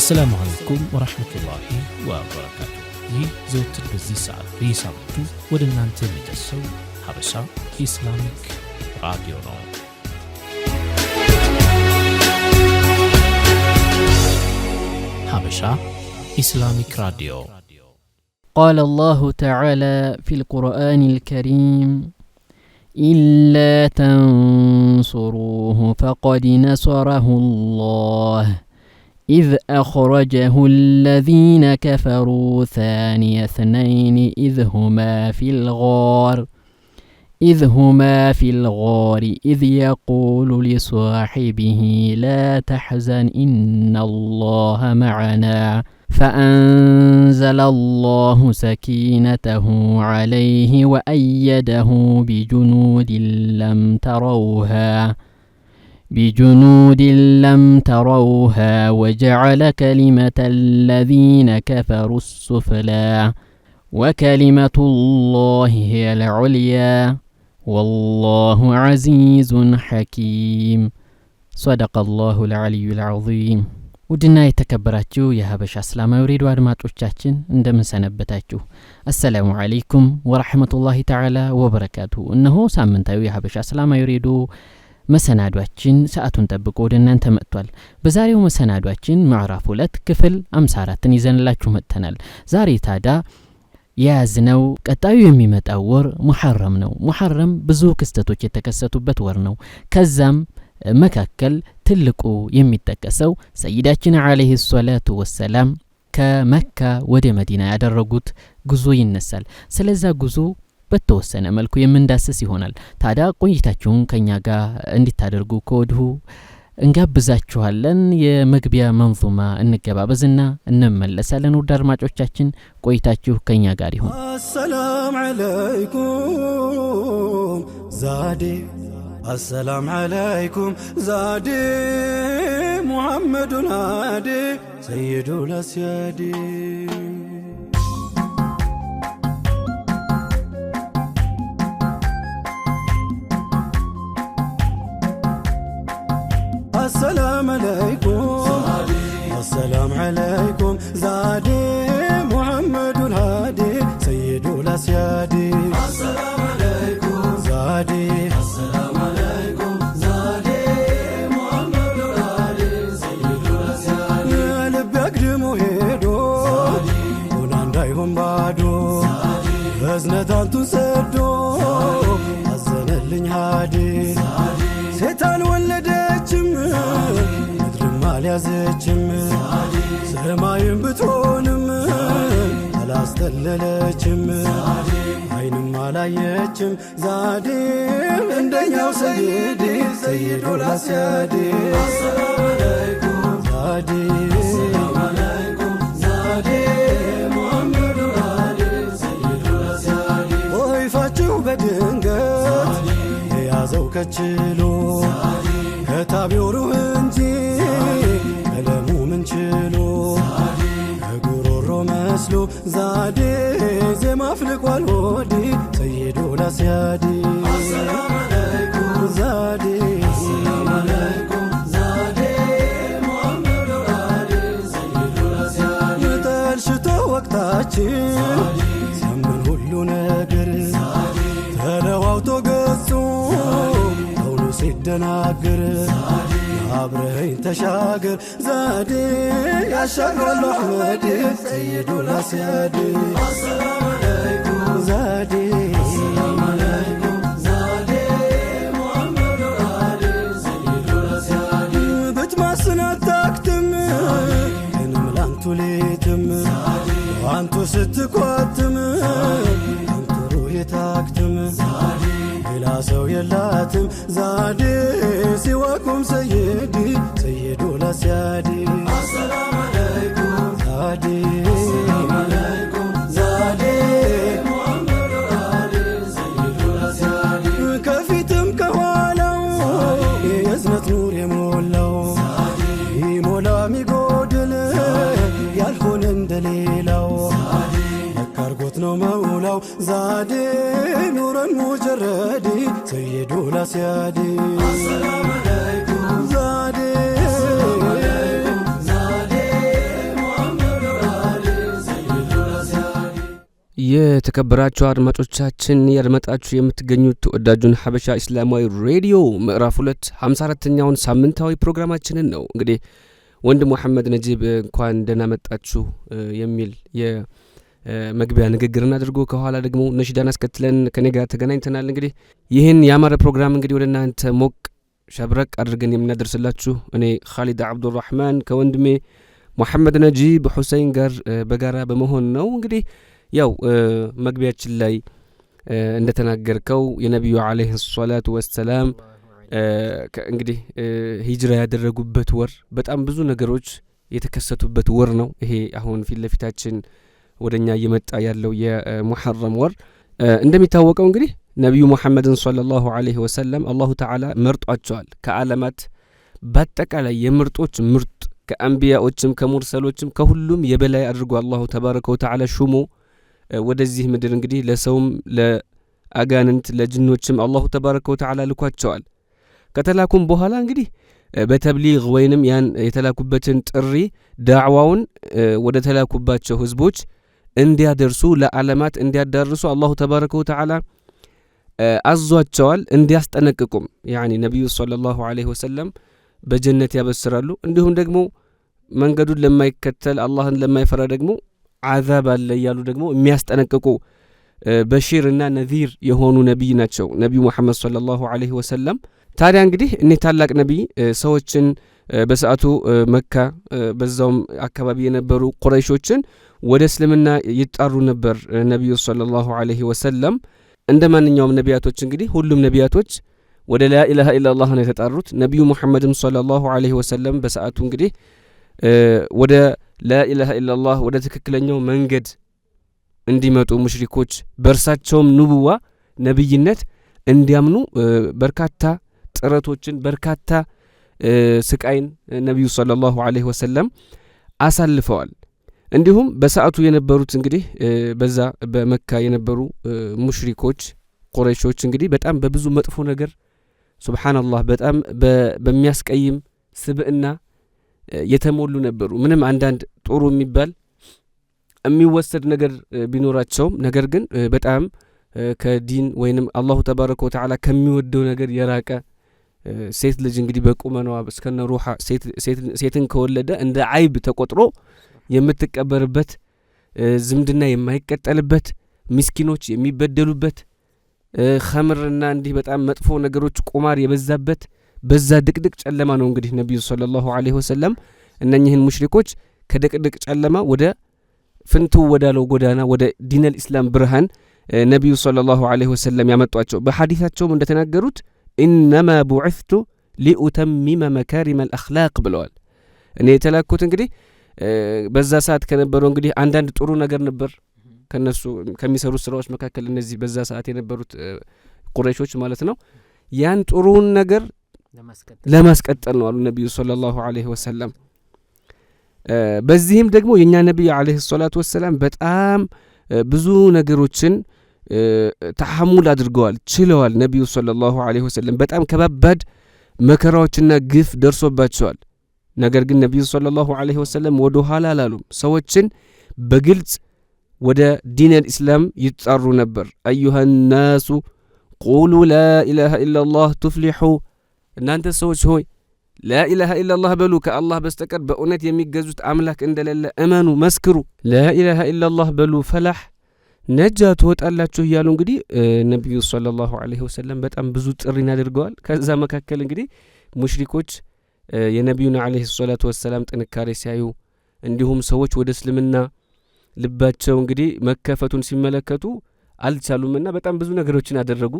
السلام عليكم ورحمة الله وبركاته. زوتر بزي ساعة بيسامتو ودنان تميتسو حبشا إسلاميك راديو نو. حبشا إسلاميك راديو. قال الله تعالى في القرآن الكريم: إلا تنصروه فقد نصره الله إذ أخرجه الذين كفروا ثاني اثنين إذ هما في الغار إذ يقول لصاحبه لا تحزن إن الله معنا فأنزل الله سكينته عليه وأيده بجنود لم تروها وجعل كلمة الذين كفروا السفلى وكلمة الله هي العليا والله عزيز حكيم. صدق الله العلي العظيم. ودنا يتكبراتشو يا هبش أسلام يريد وادماتوچاچن እንደምን ሰነበታችሁ። السلام عليكم ورحمة الله تعالى وبركاته። እነሆ ሳምንታዊ የሀበሻ እስላም ይሪዱ መሰናዷችን ሰዓቱን ጠብቆ ወደናንተ መጥቷል። በዛሬው መሰናዷችን ምዕራፍ 2 ክፍል 54ን ይዘንላችሁ መጥተናል። ዛሬ ታዳ ያዝነው ቀጣዩ የሚመጣው ወር ሙሐረም ነው። ሙሐረም ብዙ ክስተቶች የተከሰቱበት ወር ነው። ከዛም መካከል ትልቁ የሚጠቀሰው ሰይዳችን አለይሂ ሰላቱ ወሰላም ከመካ ወደ መዲና ያደረጉት ጉዞ ይነሳል። ስለዛ ጉዞ በተወሰነ መልኩ የምንዳስስ ይሆናል። ታዲያ ቆይታችሁን ከኛ ጋር እንድታደርጉ ከወዲሁ እንጋብዛችኋለን። የመግቢያ መንዙማ እንገባበዝና እንመለሳለን። ውድ አድማጮቻችን ቆይታችሁ ከኛ ጋር ይሁን። السلام عليكم زادي محمد هادي سيد الأسياد. السلام عليكم زادي محمد الهادي سيد الأسياد. السلام عليكم زادي السلام عليكم زادي محمد الهادي سيد الأسياد. يا لب يقدمو هيدو ونان دايهم بادو بزنتان تسدو حزن اللين هادي ستان ولدتشم مدرم ماليازتشم سمايم بتونم አላስተለለችም አይንም አላየችም ዛዴ እንደኛው ሰይድ ሰይዱል አስያድ። السلام عليكم ዛዴ السلام عليكم ዛዴ محمد الهادي ሰይዱል አስያድ። ወይፋችሁ በድንገት የያዘው ከችሎ ከታቢው ሩህ እንጂ ቀለሙ ምን ችሎ መስሎ ዛዴ ዜማ ፍልቋል ወዲ ሰይዱል አስያድ። السلام عليكم ዛዴ السلام عليكم ዛዴ محمد الهادي ሰይዱል አስያድ። ተልሽቶ ወቅታችን ሲያምን ሁሉ ነገር ተለዋውቶ ገጹ ሁሉ ሲደናገር አብረኸኝ ተሻገር ዛዴ ያሻግራል አሕመድ ሰይዱል አስያድ። السلام عليكم ዛዴ السلام عليكم ዛዴ محمد الهادي ሰይዱል አስያድ። ብትማስን አታክትም እኔም ላንቱ ሌትም አንቱ ስትኳትም አንቱ ሩህ ታክትም ሌላ ሰው የላትም ዛዴ ሲዋኩም ሰይዲ ሰይዱል አስያድ። السلام عليكم ዛዴ السلام عليكم ዛዴ محمد الهادي ሰይዱል አስያድ። ከፊትም ከኋላው የእዝነት ኑር የሞላው ይሞላ ሚጎድል ያልሆነ እንደሌላው ለካርጎት ነው መውላው ዛዴ ኑረን ሙጀረዲ ሰይዱል አስያድ። السلام عليكم ዛዴ السلام عليكم ዛዴ የተከበራችሁ አድማጮቻችን ያድመጣችሁ የምትገኙት ተወዳጁን ሀበሻ እስላማዊ ሬዲዮ ምዕራፍ 2 54ኛውን ሳምንታዊ ፕሮግራማችንን ነው። እንግዲህ ወንድም መሐመድ ነጂብ እንኳን ደህና መጣችሁ የሚል የመግቢያ ንግግርን አድርጎ ከኋላ ደግሞ ነሽዳን አስከትለን ከኔ ጋር ተገናኝተናል። እንግዲህ ይህን ያማረ ፕሮግራም እንግዲህ ወደ እናንተ ሞቅ ሸብረቅ አድርገን የምናደርስላችሁ እኔ ኻሊድ አብዱራህማን ከወንድሜ መሐመድ ነጂብ ሁሰይን ጋር በጋራ በመሆን ነው። እንግዲህ ያው መግቢያችን ላይ እንደተናገርከው የነቢዩ አለይሂ ሰላቱ ወሰላም እንግዲህ ሂጅራ ያደረጉበት ወር በጣም ብዙ ነገሮች የተከሰቱበት ወር ነው። ይሄ አሁን ፊት ለፊታችን ወደኛ እየመጣ ያለው የሙሐረም ወር እንደሚታወቀው እንግዲህ ነቢዩ ሙሐመድን ሰለላሁ ዐለይሂ ወሰለም አላሁ ተዓላ መርጧቸዋል። ከዓለማት በአጠቃላይ የምርጦች ምርጥ ከአንቢያዎችም ከሙርሰሎችም ከሁሉም የበላይ አድርጎ አላሁ ተባረከ ወተዓላ ሹሞ ወደዚህ ምድር እንግዲህ ለሰውም ለአጋንንት ለጅኖችም አላሁ ተባረከ ወተዓላ ልኳቸዋል። ከተላኩም በኋላ እንግዲህ በተብሊግ ወይንም ያን የተላኩበትን ጥሪ ዳዕዋውን ወደ ተላኩባቸው ህዝቦች እንዲያደርሱ ለዓለማት እንዲያዳርሱ አላሁ ተባረከ ወተዓላ አዟቸዋል። እንዲያስጠነቅቁም ያኒ ነቢዩ ሰለላሁ ዐለይሂ ወሰለም በጀነት ያበስራሉ። እንዲሁም ደግሞ መንገዱን ለማይከተል አላህን ለማይፈራ ደግሞ አዛብ አለ እያሉ ደግሞ የሚያስጠነቅቁ በሺርና ነዚር የሆኑ ነቢይ ናቸው ነቢዩ ሙሐመድ ሰለላሁ ዐለይሂ ወሰለም። ታዲያ እንግዲህ እኒህ ታላቅ ነቢይ ሰዎችን በሰዓቱ መካ በዛውም አካባቢ የነበሩ ቁረይሾችን ወደ እስልምና ይጣሩ ነበር ነቢዩ ሰለላሁ ዐለይሂ ወሰለም። እንደ ማንኛውም ነቢያቶች እንግዲህ ሁሉም ነቢያቶች ወደ ላኢላሃ ኢላላህ ነው የተጣሩት። ነቢዩ ሙሐመድም ሰለላሁ ዐለይሂ ወሰለም በሰዓቱ እንግዲህ ወደ ላኢላሃ ኢላላህ ወደ ትክክለኛው መንገድ እንዲመጡ ሙሽሪኮች በእርሳቸውም ንቡዋ ነቢይነት እንዲያምኑ በርካታ ጥረቶችን በርካታ ስቃይን ነቢዩ ሰለላሁ ዐለይሂ ወሰለም አሳልፈዋል። እንዲሁም በሰዓቱ የነበሩት እንግዲህ በዛ በመካ የነበሩ ሙሽሪኮች ቁረይሾች እንግዲህ በጣም በብዙ መጥፎ ነገር ሱብሓነላህ በጣም በሚያስቀይም ስብዕና የተሞሉ ነበሩ። ምንም አንዳንድ ጥሩ የሚባል የሚወሰድ ነገር ቢኖራቸውም ነገር ግን በጣም ከዲን ወይንም አላሁ ተባረከ ወተዓላ ከሚወደው ነገር የራቀ ሴት ልጅ እንግዲህ በቁመናዋ እስከነ ሩሃ ሴትን ከወለደ እንደ አይብ ተቆጥሮ የምትቀበርበት ዝምድና የማይቀጠልበት ምስኪኖች የሚበደሉበት ኸምርና እንዲህ በጣም መጥፎ ነገሮች ቁማር የበዛበት በዛ ድቅድቅ ጨለማ ነው እንግዲህ ነቢዩ ሰለላሁ ዐለይሂ ወሰለም እነኚህን ሙሽሪኮች ከድቅድቅ ጨለማ ወደ ፍንቱ ወዳለው ጎዳና ወደ ዲነል ኢስላም ብርሃን ነቢዩ ሰለላሁ ዐለይሂ ወሰለም ያመጧቸው። በሐዲታቸውም እንደተናገሩት ኢነማ ቡዕፍቱ ሊኡተሚመ መካሪመ አልአኽላቅ ብለዋል። እኔ የተላኩት እንግዲህ በዛ ሰዓት ከነበረው እንግዲህ አንዳንድ ጥሩ ነገር ነበር ከነሱ ከሚሰሩት ስራዎች መካከል እነዚህ በዛ ሰዓት የነበሩት ቁረይሾች ማለት ነው። ያን ጥሩውን ነገር ለማስቀጠል ነው አሉ ነቢዩ ሰለላሁ ዐለይሂ ወሰለም። በዚህም ደግሞ የእኛ ነቢይ ዐለይሂ ሰላቱ ወሰላም በጣም ብዙ ነገሮችን ተሐሙል አድርገዋል፣ ችለዋል። ነቢዩ ሰለላሁ ዐለይሂ ወሰለም በጣም ከባባድ መከራዎችና ግፍ ደርሶባቸዋል። ነገር ግን ነቢዩ ሰለላሁ ዐለይሂ ወሰለም ወደ ኋላ አላሉም። ሰዎችን በግልጽ ወደ ዲነል ኢስላም ይጣሩ ነበር። አዩሃ ናሱ ቁሉ ላኢላሃ ኢላላህ ቱፍሊሑ፣ እናንተ ሰዎች ሆይ ላኢላሃ ኢላላህ በሉ፣ ከአላህ በስተቀር በእውነት የሚገዙት አምላክ እንደሌለ እመኑ፣ መስክሩ፣ ላኢላሃ ኢላላህ በሉ፣ ፈላህ ነጃ ትወጣላችሁ እያሉ እንግዲህ ነቢዩ ሰለላሁ ዐለይሂ ወሰለም በጣም ብዙ ጥሪን አድርገዋል። ከዛ መካከል እንግዲህ ሙሽሪኮች የነቢዩን ዐለይሂ ሰላቱ ወሰላም ጥንካሬ ሲያዩ እንዲሁም ሰዎች ወደ እስልምና ልባቸው እንግዲህ መከፈቱን ሲመለከቱ አልቻሉምና በጣም ብዙ ነገሮችን አደረጉ።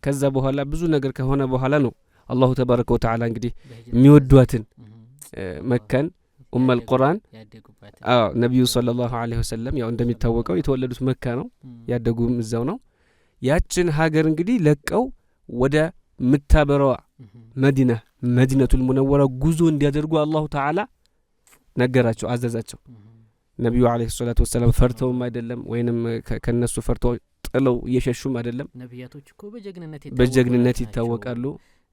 ከዛ በኋላ ብዙ ነገር ከሆነ በኋላ ነው አላሁ ተባረከ ወተዓላ እንግዲህ የሚወዷትን መካን ኡመል ቁርአን ነቢዩ ሰለላሁ ዐለይሂ ወሰለም ያው እንደሚታወቀው የተወለዱት መካ ነው፣ ያደጉም እዛው ነው። ያችን ሀገር እንግዲህ ለቀው ወደ ምታበረዋ መዲነቱል ሙነወራ ጉዞ እንዲያደርጉ አላሁ ተዓላ ነገራቸው፣ አዘዛቸው። ነቢዩ ዐለይሂ ሰላቱ ወሰላም ፈርተውም አይደለም ወይንም ከነሱ ፈርተው ጥለው እየሸሹም አይደለም። ነቢያቶች እኮ በጀግንነት ይታወቃሉ።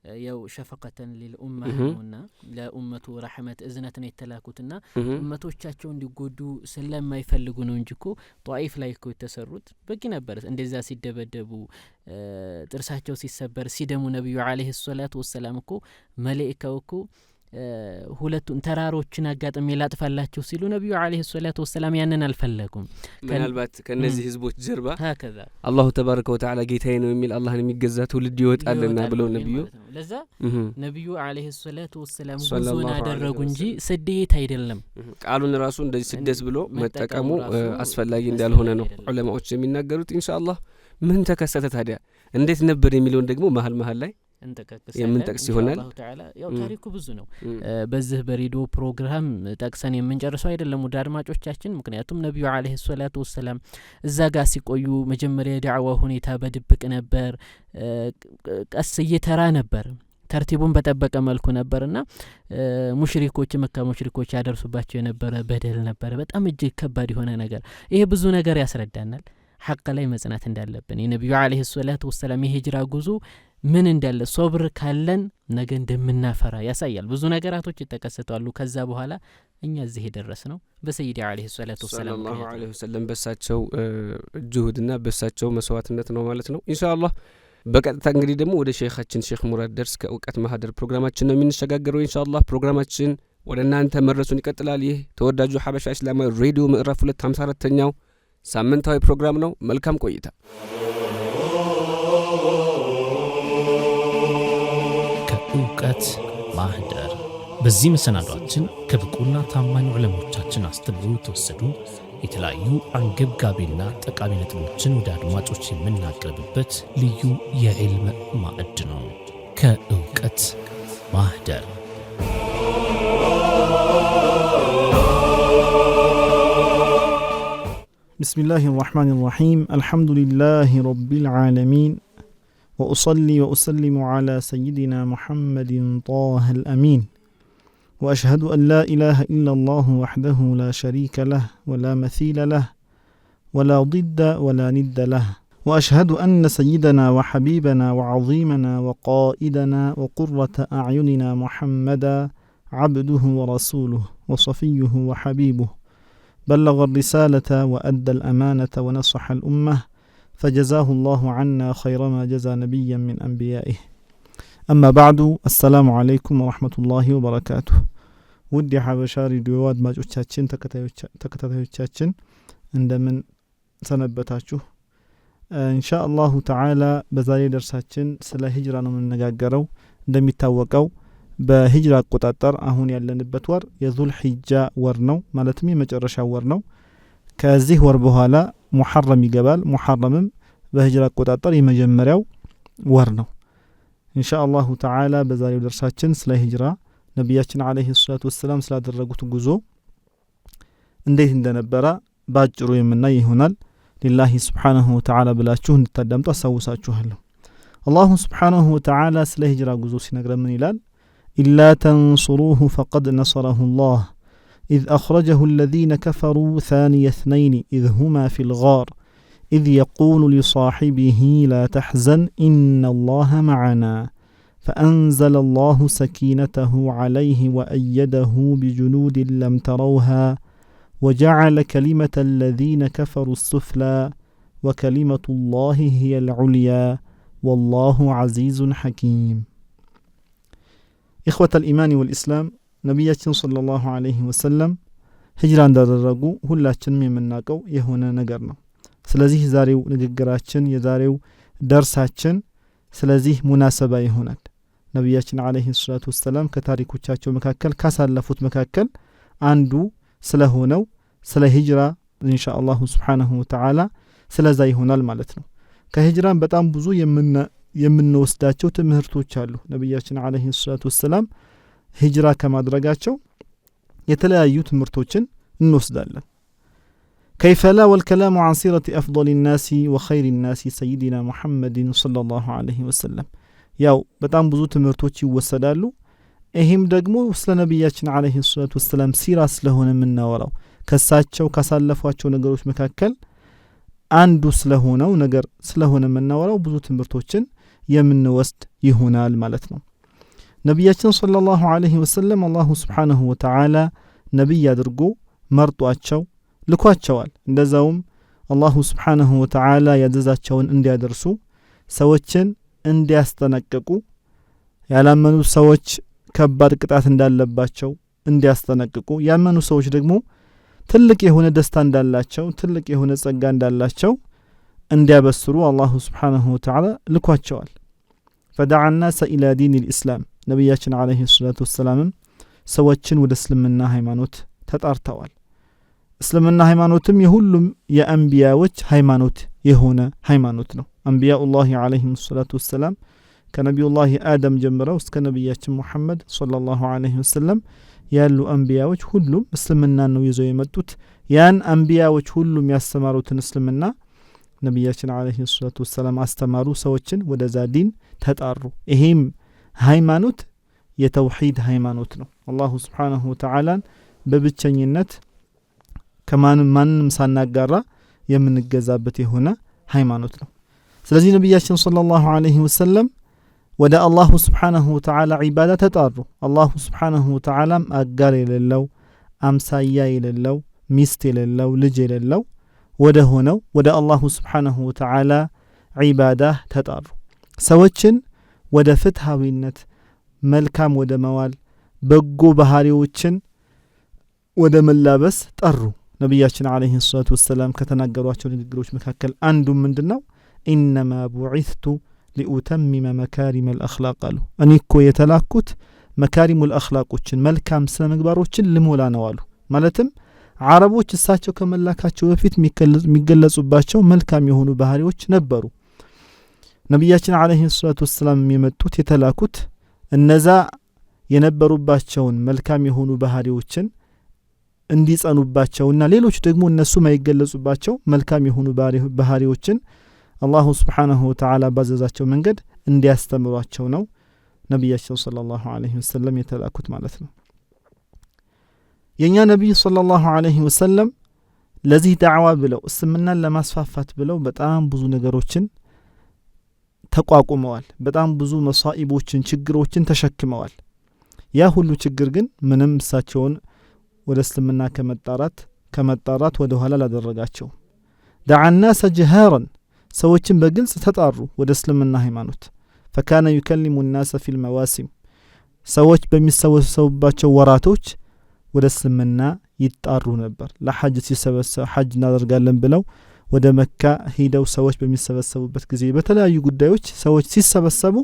ያው ሸፈቀተን ለኡማ ነውና ለኡመቱ ረህመት እዝነት ነው የተላኩትና ኡመቶቻቸው እንዲጎዱ ስለማይፈልጉ ነው እንጂኮ ጧኢፍ ላይ እኮ የተሰሩት በቂ ነበር። እንደዛ ሲደበደቡ ጥርሳቸው ሲሰበር ሲደሙ ነብዩ አለይሂ ሰላቱ ወሰለም እኮ መላእክቱ እኮ ሁለቱን ተራሮችን አጋጥም ይላጥፋላችሁ ሲሉ ነብዩ አለይሂ ሰላቱ ወሰለም ያንን አልፈለጉም። ምናልባት ከነዚህ ህዝቦች ጀርባ هكذا አላሁ ተባረከ ወተዓላ ጌታዬ ነው የሚል አላህን የሚገዛ ትውልድ ይወጣልና ብለው ነብዩ ለዛ ነብዩ አለይሂ ሰላቱ ወሰለም ጉዞን አደረጉ እንጂ ስደት አይደለም። ቃሉን ራሱ እንደዚህ ስደት ብሎ መጠቀሙ አስፈላጊ እንዳልሆነ ነው ዑለማዎች የሚናገሩት። ኢንሻአላህ ምን ተከሰተ ታዲያ እንዴት ነበር የሚለውን ደግሞ መሃል ላይ የምንጠቅስ ይሆናል። አላሁ ተዓላ ያው ታሪኩ ብዙ ነው። በዚህ በሬዲዮ ፕሮግራም ጠቅሰን የምንጨርሰው አይደለም ወደ አድማጮቻችን። ምክንያቱም ነብዩ አለይሂ ሰላቱ ወሰለም እዛ ጋር ሲቆዩ መጀመሪያ ዳዕዋ ሁኔታ በድብቅ ነበር፣ ቀስ እየተራ ነበር፣ ተርቲቡን በጠበቀ መልኩ ነበርና ሙሽሪኮች መካ ሙሽሪኮች ያደርሱባቸው የነበረ በደል ነበር፣ በጣም እጅግ ከባድ የሆነ ነገር። ይሄ ብዙ ነገር ያስረዳናል። ሐቅ ላይ መጽናት እንዳለብን የነብዩ አለይሂ ሰላቱ ወሰለም የሂጅራ ጉዞ ምን እንዳለ ሶብር ካለን ነገ እንደምናፈራ ያሳያል። ብዙ ነገራቶች ይተከሰታሉ። ከዛ በኋላ እኛ እዚህ ደረስነው በሰይዲ አለይሂ ሰላቱ ወሰለም ሰለላሁ ዐለይሂ ወሰለም በሳቸው ጁሁድና በሳቸው መስዋዕትነት ነው ማለት ነው። ኢንሻአላህ በቀጥታ እንግዲህ ደግሞ ወደ ሼኻችን ሼክ ሙራድ ደርስ ከእውቀት ማህደር ፕሮግራማችን ነው የምንሸጋገረው። ኢንሻአላህ ፕሮግራማችን ወደ እናንተ መድረሱን ይቀጥላል። ይህ ተወዳጁ ሐበሻ እስላማዊ ሬዲዮ ምዕራፍ 254ኛው ሳምንታዊ ፕሮግራም ነው። መልካም ቆይታ። ከእውቀት ማህደር በዚህ መሰናዷችን ከብቁና ታማኝ ዑለሞቻችን አስተምሮ የተወሰዱ የተለያዩ አንገብጋቢና ጠቃሚ ነጥቦችን ወደ አድማጮች የምናቀርብበት ልዩ የዕልም ማዕድ ነው። ከእውቀት ማህደር بسم الله الرحمن الرحيم الحمد لله رب العالمين وأصلي وأسلم على سيدنا محمد طه الأمين وأشهد أن لا إله إلا الله وحده لا شريك له ولا مثيل له ولا ضد ولا ند له وأشهد أن سيدنا وحبيبنا وعظيمنا وقائدنا وقرة أعيننا محمدا عبده ورسوله وصفيه وحبيبه بلغ الرسالة وأدى الأمانة ونصح الأمة فجزاه الله عنا خير ما جزى نبيا من أنبيائه أما بعد السلام عليكم ورحمة الله وبركاته ودي حبشا راديو አድማጮቻችን ተከታታዮቻችን እንደምን ሰነበታችሁ? ኢንሻአላሁ ተዓላ በዛሬ ደርሳችን ስለ ሂጅራ ነው የምንነጋገረው። እንደሚታወቀው በሂጅራ አቆጣጠር አሁን ያለንበት ወር የዙል ሒጃ ወር ነው፣ ማለትም የመጨረሻው ወር ነው። ከዚህ ወር በኋላ ሙሐረም ይገባል። ሙሐረምም በሂጅራ አቆጣጠር የመጀመሪያው ወር ነው። ኢንሻአላሁ ተዓላ በዛሬው ደርሳችን ስለ ሂጅራ ነብያችን አለይሂ ሰላቱ ወሰለም ስላደረጉት ጉዞ እንዴት እንደነበረ ባጭሩ የምናይ ይሆናል። ሊላሂ ሱብሓነሁ ወተዓላ ብላችሁ እንድታዳምጡ አሳውሳችኋለሁ። አላሁ ሱብሓነሁ ወተዓላ ስለ ሂጅራ ጉዞ ሲነግረን ምን ይላል? إلا تنصروه فقد نصره الله إذ أخرجه الذين كفروا ثاني اثنين إذ هما في الغار إذ يقول لصاحبه لا تحزن إن الله معنا فأنزل الله سكينته عليه وأيده بجنود لم تروها وجعل كلمة الذين كفروا السفلى وكلمة الله هي العليا والله عزيز حكيم. إخوة الإيمان والإسلام نبياتنا صلى الله عليه وسلم هجران دردرقو ሁላችንም የምናቀው የሆነ ነገር ነው። ስለዚህ ዛሬው ንግግራችን የዛሬው ደርሳችን ስለዚህ ሙናሰባ ይሆናል። ነብያችን አለይሂ ሰላቱ ወሰለም ከታሪኮቻቸው መካከል ካሳለፉት መካከል አንዱ ስለሆነው ስለ ሂጅራ ኢንሻአላህ ሱብሓነሁ ወተዓላ ስለዛ ይሆናል ማለት ነው። ከሂጅራን በጣም ብዙ የምንወስዳቸው ትምህርቶች አሉ። ነብያችን አለይሂ ሰላቱ ወሰለም ሂጅራ ከማድረጋቸው የተለያዩ ትምህርቶችን እንወስዳለን። كيف لا والكلام عن سيرة أفضل الناس وخير الناس سيدنا محمد صلى الله عليه وسلم ያው በጣም ብዙ ትምህርቶች ይወሰዳሉ። ይሄም ደግሞ ስለ ነብያችን አለይሂ ሰላቱ ወሰለም ሲራ ስለሆነ የምናወራው ከሳቸው ካሳለፏቸው ነገሮች መካከል አንዱ ስለሆነው ነገር ስለሆነ የምናወራው ብዙ ትምህርቶችን የምንወስድ ይሆናል ማለት ነው። ነቢያችን ሰለላሁ ዐለይሂ ወሰለም አላሁ ስብሓነሁ ወተዓላ ነቢይ አድርጎ መርጧቸው ልኳቸዋል። እንደዛውም አላሁ ስብሓነሁ ወተዓላ ያዘዛቸውን እንዲያደርሱ ሰዎችን እንዲያስጠነቅቁ ያላመኑ ሰዎች ከባድ ቅጣት እንዳለባቸው እንዲያስጠነቅቁ ያመኑ ሰዎች ደግሞ ትልቅ የሆነ ደስታ እንዳላቸው ትልቅ የሆነ ጸጋ እንዳላቸው እንዲያበስሩ አላሁ ስብሓነሁ ወተዓላ ልኳቸዋል። ፈደዓ الناس إلى دين الإسلام ነቢያችን አለይሂ ሰላቱ ወሰላም ሰዎችን ወደ እስልምና ሃይማኖት ተጣርተዋል። እስልምና ሃይማኖትም የሁሉም የአንቢያዎች ሃይማኖት የሆነ ሃይማኖት ነው። አንቢያኡላህ አለይሂ ሰላቱ ወሰላም ከነቢዩላህ አደም ጀምረው እስከ ነቢያችን ሙሐመድ ሰለላሁ ዐለይሂ ወሰለም ያሉ አንቢያዎች ሁሉም እስልምና ነው ይዘው የመጡት። ያን አንቢያዎች ሁሉም ያስተማሩትን እስልምና ነቢያችን አለይሂ ሰላቱ ወሰላም አስተማሩ፣ ሰዎችን ወደዛ ዲን ተጣሩ። ይሄም ሃይማኖት የተውሂድ ሃይማኖት ነው። አላሁ ስብሓነሁ ወተዓላን በብቸኝነት ከማንም ሳናጋራ የምንገዛበት የሆነ ሃይማኖት ነው። ስለዚህ ነቢያችን ሰለላሁ ዐለይሂ ወሰለም ወደ አላሁ ስብሓነሁ ወተዓላ ዒባዳ ተጣሩ። አላሁ ስብሓነሁ ወተዓላም አጋር የሌለው አምሳያ የሌለው ሚስት የሌለው ልጅ የሌለው ወደ ሆነው ወደ አላሁ ስብሓነሁ ወተዓላ ዒባዳ ተጣሩ። ሰዎችን ወደ ፍትሃዊነት መልካም ወደ መዋል በጎ ባህሪዎችን ወደ መላበስ ጠሩ። ነቢያችን አለይሂ ሰላቱ ወሰላም ከተናገሯቸው ንግግሮች መካከል አንዱ ምንድነው? ኢነማ ቡዒስቱ ሊኡተሚመ መካሪም አልአኽላቅ አሉ። እኔ እኮ የተላኩት መካሪም አልአኽላቆችን መልካም ስነ ምግባሮችን ልሞላ ነው አሉ። ማለትም አረቦች እሳቸው ከመላካቸው በፊት የሚገለጹባቸው መልካም የሆኑ ባህሪዎች ነበሩ። ነቢያችን አለይሂ ሰላቱ ወሰላም የመጡት የተላኩት እነዛ የነበሩባቸውን መልካም የሆኑ ባህሪዎችን እንዲጸኑባቸውና ሌሎች ደግሞ እነሱ ማይገለጹባቸው መልካም የሆኑ ባህሪዎችን አላሁ ስብሓነሁ ወተዓላ ባዘዛቸው መንገድ እንዲያስተምሯቸው ነው ነቢያችን ሰለላሁ ዐለይሂ ወሰለም የተላኩት ማለት ነው። የኛ ነቢይ ሰለላሁ ዐለይሂ ወሰለም ለዚህ ዳዕዋ ብለው እስልምናን ለማስፋፋት ብለው በጣም ብዙ ነገሮችን ተቋቁመዋል። በጣም ብዙ መሳኢቦችን ችግሮችን ተሸክመዋል። ያ ሁሉ ችግር ግን ምንም እሳቸውን ወደ እስልምና ከመጣራት ወደ ኋላ ላደረጋቸው። ደዓ الناس جهارا ሰዎችን በግልጽ ተጣሩ ወደ እስልምና ሃይማኖት። فكان يكلم الناس في المواسم ሰዎች በሚሰበሰቡባቸው ወራቶች ወደ እስልምና ይጣሩ ነበር። ለሐጅ ሲሰበሰቡ ሐጅ እናደርጋለን ብለው ወደ መካ ሄደው ሰዎች በሚሰበሰቡበት ጊዜ በተለያዩ ጉዳዮች ሰዎች ሲሰበሰቡ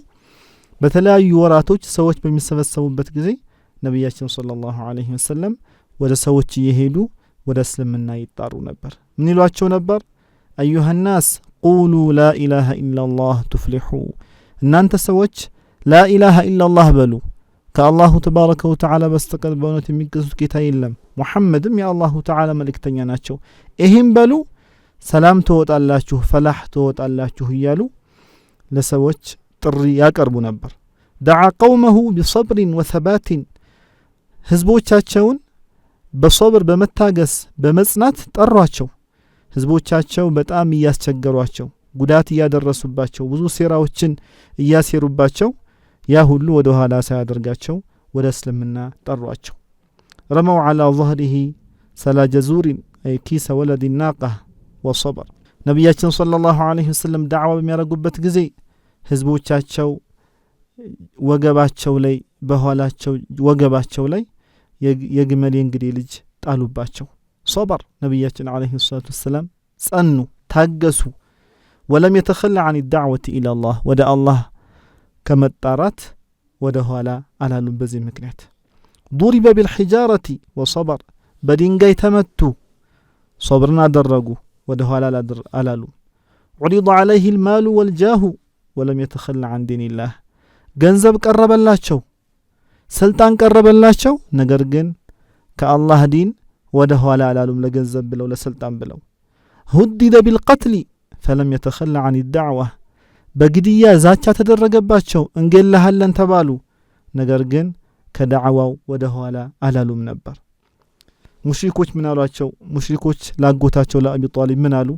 በተለያዩ ወራቶች ሰዎች በሚሰበሰቡበት ጊዜ ነቢያችን ሰለላሁ ዐለይሂ ወሰለም ወደ ሰዎች እየሄዱ ወደ እስልምና ይጣሩ ነበር። ምን ይሏቸው ነበር? አዩሃ الناس قولوا لا اله الا الله تفلحوا እናንተ ሰዎች لا اله الا الله በሉ፣ ከአላሁ ተባረከ ወተዓላ በስተቀር በእውነት የሚገዙት ጌታ የለም፣ ሙሐመድም የአላሁ ተዓላ መልእክተኛ ናቸው፣ ይህም በሉ ሰላም ትወጣላችሁ፣ ፈላህ ትወጣላችሁ እያሉ ለሰዎች ጥሪ ያቀርቡ ነበር። ደዓ ቀውመሁ ቢሰብሪን ወሰባቲን ህዝቦቻቸውን በሶብር በመታገስ በመጽናት ጠሯቸው። ህዝቦቻቸው በጣም እያስቸገሯቸው ጉዳት እያደረሱባቸው ብዙ ሴራዎችን እያሴሩባቸው ያ ሁሉ ወደ ኋላ ሳያደርጋቸው ወደ እስልምና ጠሯቸው። ረመው ዐላ ظهره ሰላጀዙሪን አይ ኪሰ ወለድ ናቃ ወሰበር ነቢያችን ሰለላሁ ዐለይሂ ወሰለም ዳዕዋ በሚያደርጉበት ጊዜ ህዝቦቻቸው ወገባቸው ላይ በኋላቸው ወገባቸው ላይ የግመል እንግዲህ ልጅ ጣሉባቸው። ሶበር ነቢያችን አለይሂ ሰላቱ ወሰላም ጸኑ፣ ታገሱ። ወለም የተኸላ عن الدعوة الى الله ወደ አላህ ከመጣራት ወደ ኋላ አላሉም። በዚህ ምክንያት ضرب بالحجارة وصبر በድንጋይ ተመቱ፣ ሶብርን አደረጉ፣ ወደ ኋላ አላሉም። عرض عليه المال والجاه ولم يتخلى عن دين الله ገንዘብ ቀረበላቸው፣ ስልጣን ቀረበላቸው፣ ነገር ግን ከአላህ ዲን ወደ ኋላ አላሉም። ለገንዘብ ብለው ለስልጣን ብለው هدد بالقتل فلم يتخلى عن الدعوة በግድያ ዛቻ ተደረገባቸው፣ እንገላሃለን ተባሉ፣ ነገር ግን ከዳዕዋው ወደ ኋላ አላሉም ነበር። ሙሽሪኮች ምን አሏቸው? ሙሽሪኮች ላጎታቸው ለአቢ ጣሊብ ምን አሉ?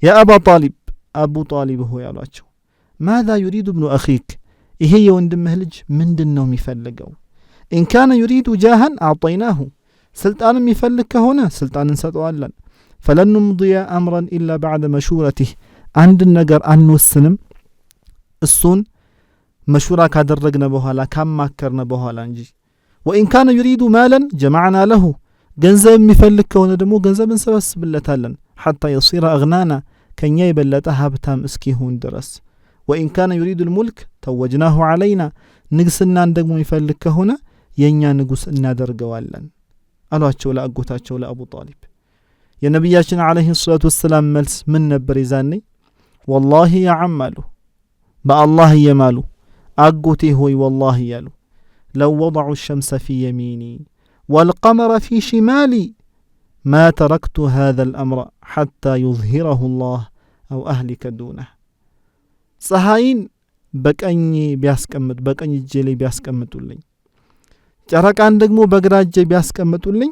ያ አባ ጣሊብ አቡ ጣሊብ ሆይ አሏቸው፣ ማዛ ዩሪዱ ابن اخيك ይሄ የወንድምህ ልጅ ምንድነው የሚፈልገው? ኢን ካነ ዩሪዱ ጃሃን አዕጠይናሁ ስልጣን የሚፈልግ ከሆነ ስልጣን እንሰጠዋለን። ፈለን ኑምዲየ አምረን ኢላ ባዕደ መሹረቲህ አንድ ነገር አንወስንም እሱን መሹራ ካደረግነ በኋላ ካማከርነ በኋላ እንጂ። ወኢን ካነ ዩሪዱ ማለን ጀማዕና ለሁ ገንዘብ የሚፈልግ ከሆነ ደግሞ ገንዘብ እንሰበስብለታለን። ሐታ የሲረ አግናና ከኛ የበለጠ ሀብታም እስኪሆን ድረስ። ወኢን ካነ ዩሪዱ ልሙልክ ተወጅናሁ ዓለይና ንግስናን ደግሞ የሚፈልግ ከሆነ የእኛ ንጉስ እናደርገዋለን አሏቸው ለአጎታቸው ለአቡ ጣሊብ። የነቢያችን ዓለይሂ ሰላቱ ወሰላም መልስ ምን ነበር ይዛኔ? ወላሂ ያዓም አሉ፣ በአላህ እየማሉ አጎቴ ሆይ ወላሂ ያሉ ለው ወضዑ ሸምሰ ፊ የሚኒ ወልቀመረ ፊ ሽማሊ ማ ተረክቱ ሃذا الأምረ ሐታ ዩظሂረሁ ላህ አው አህሊከ ዱነህ ፀሐይን በቀኝ ቢያስቀምጡ በቀኝ እጄ ላይ ቢያስቀምጡልኝ ጨረቃን ደግሞ በግራ እጄ ቢያስቀምጡልኝ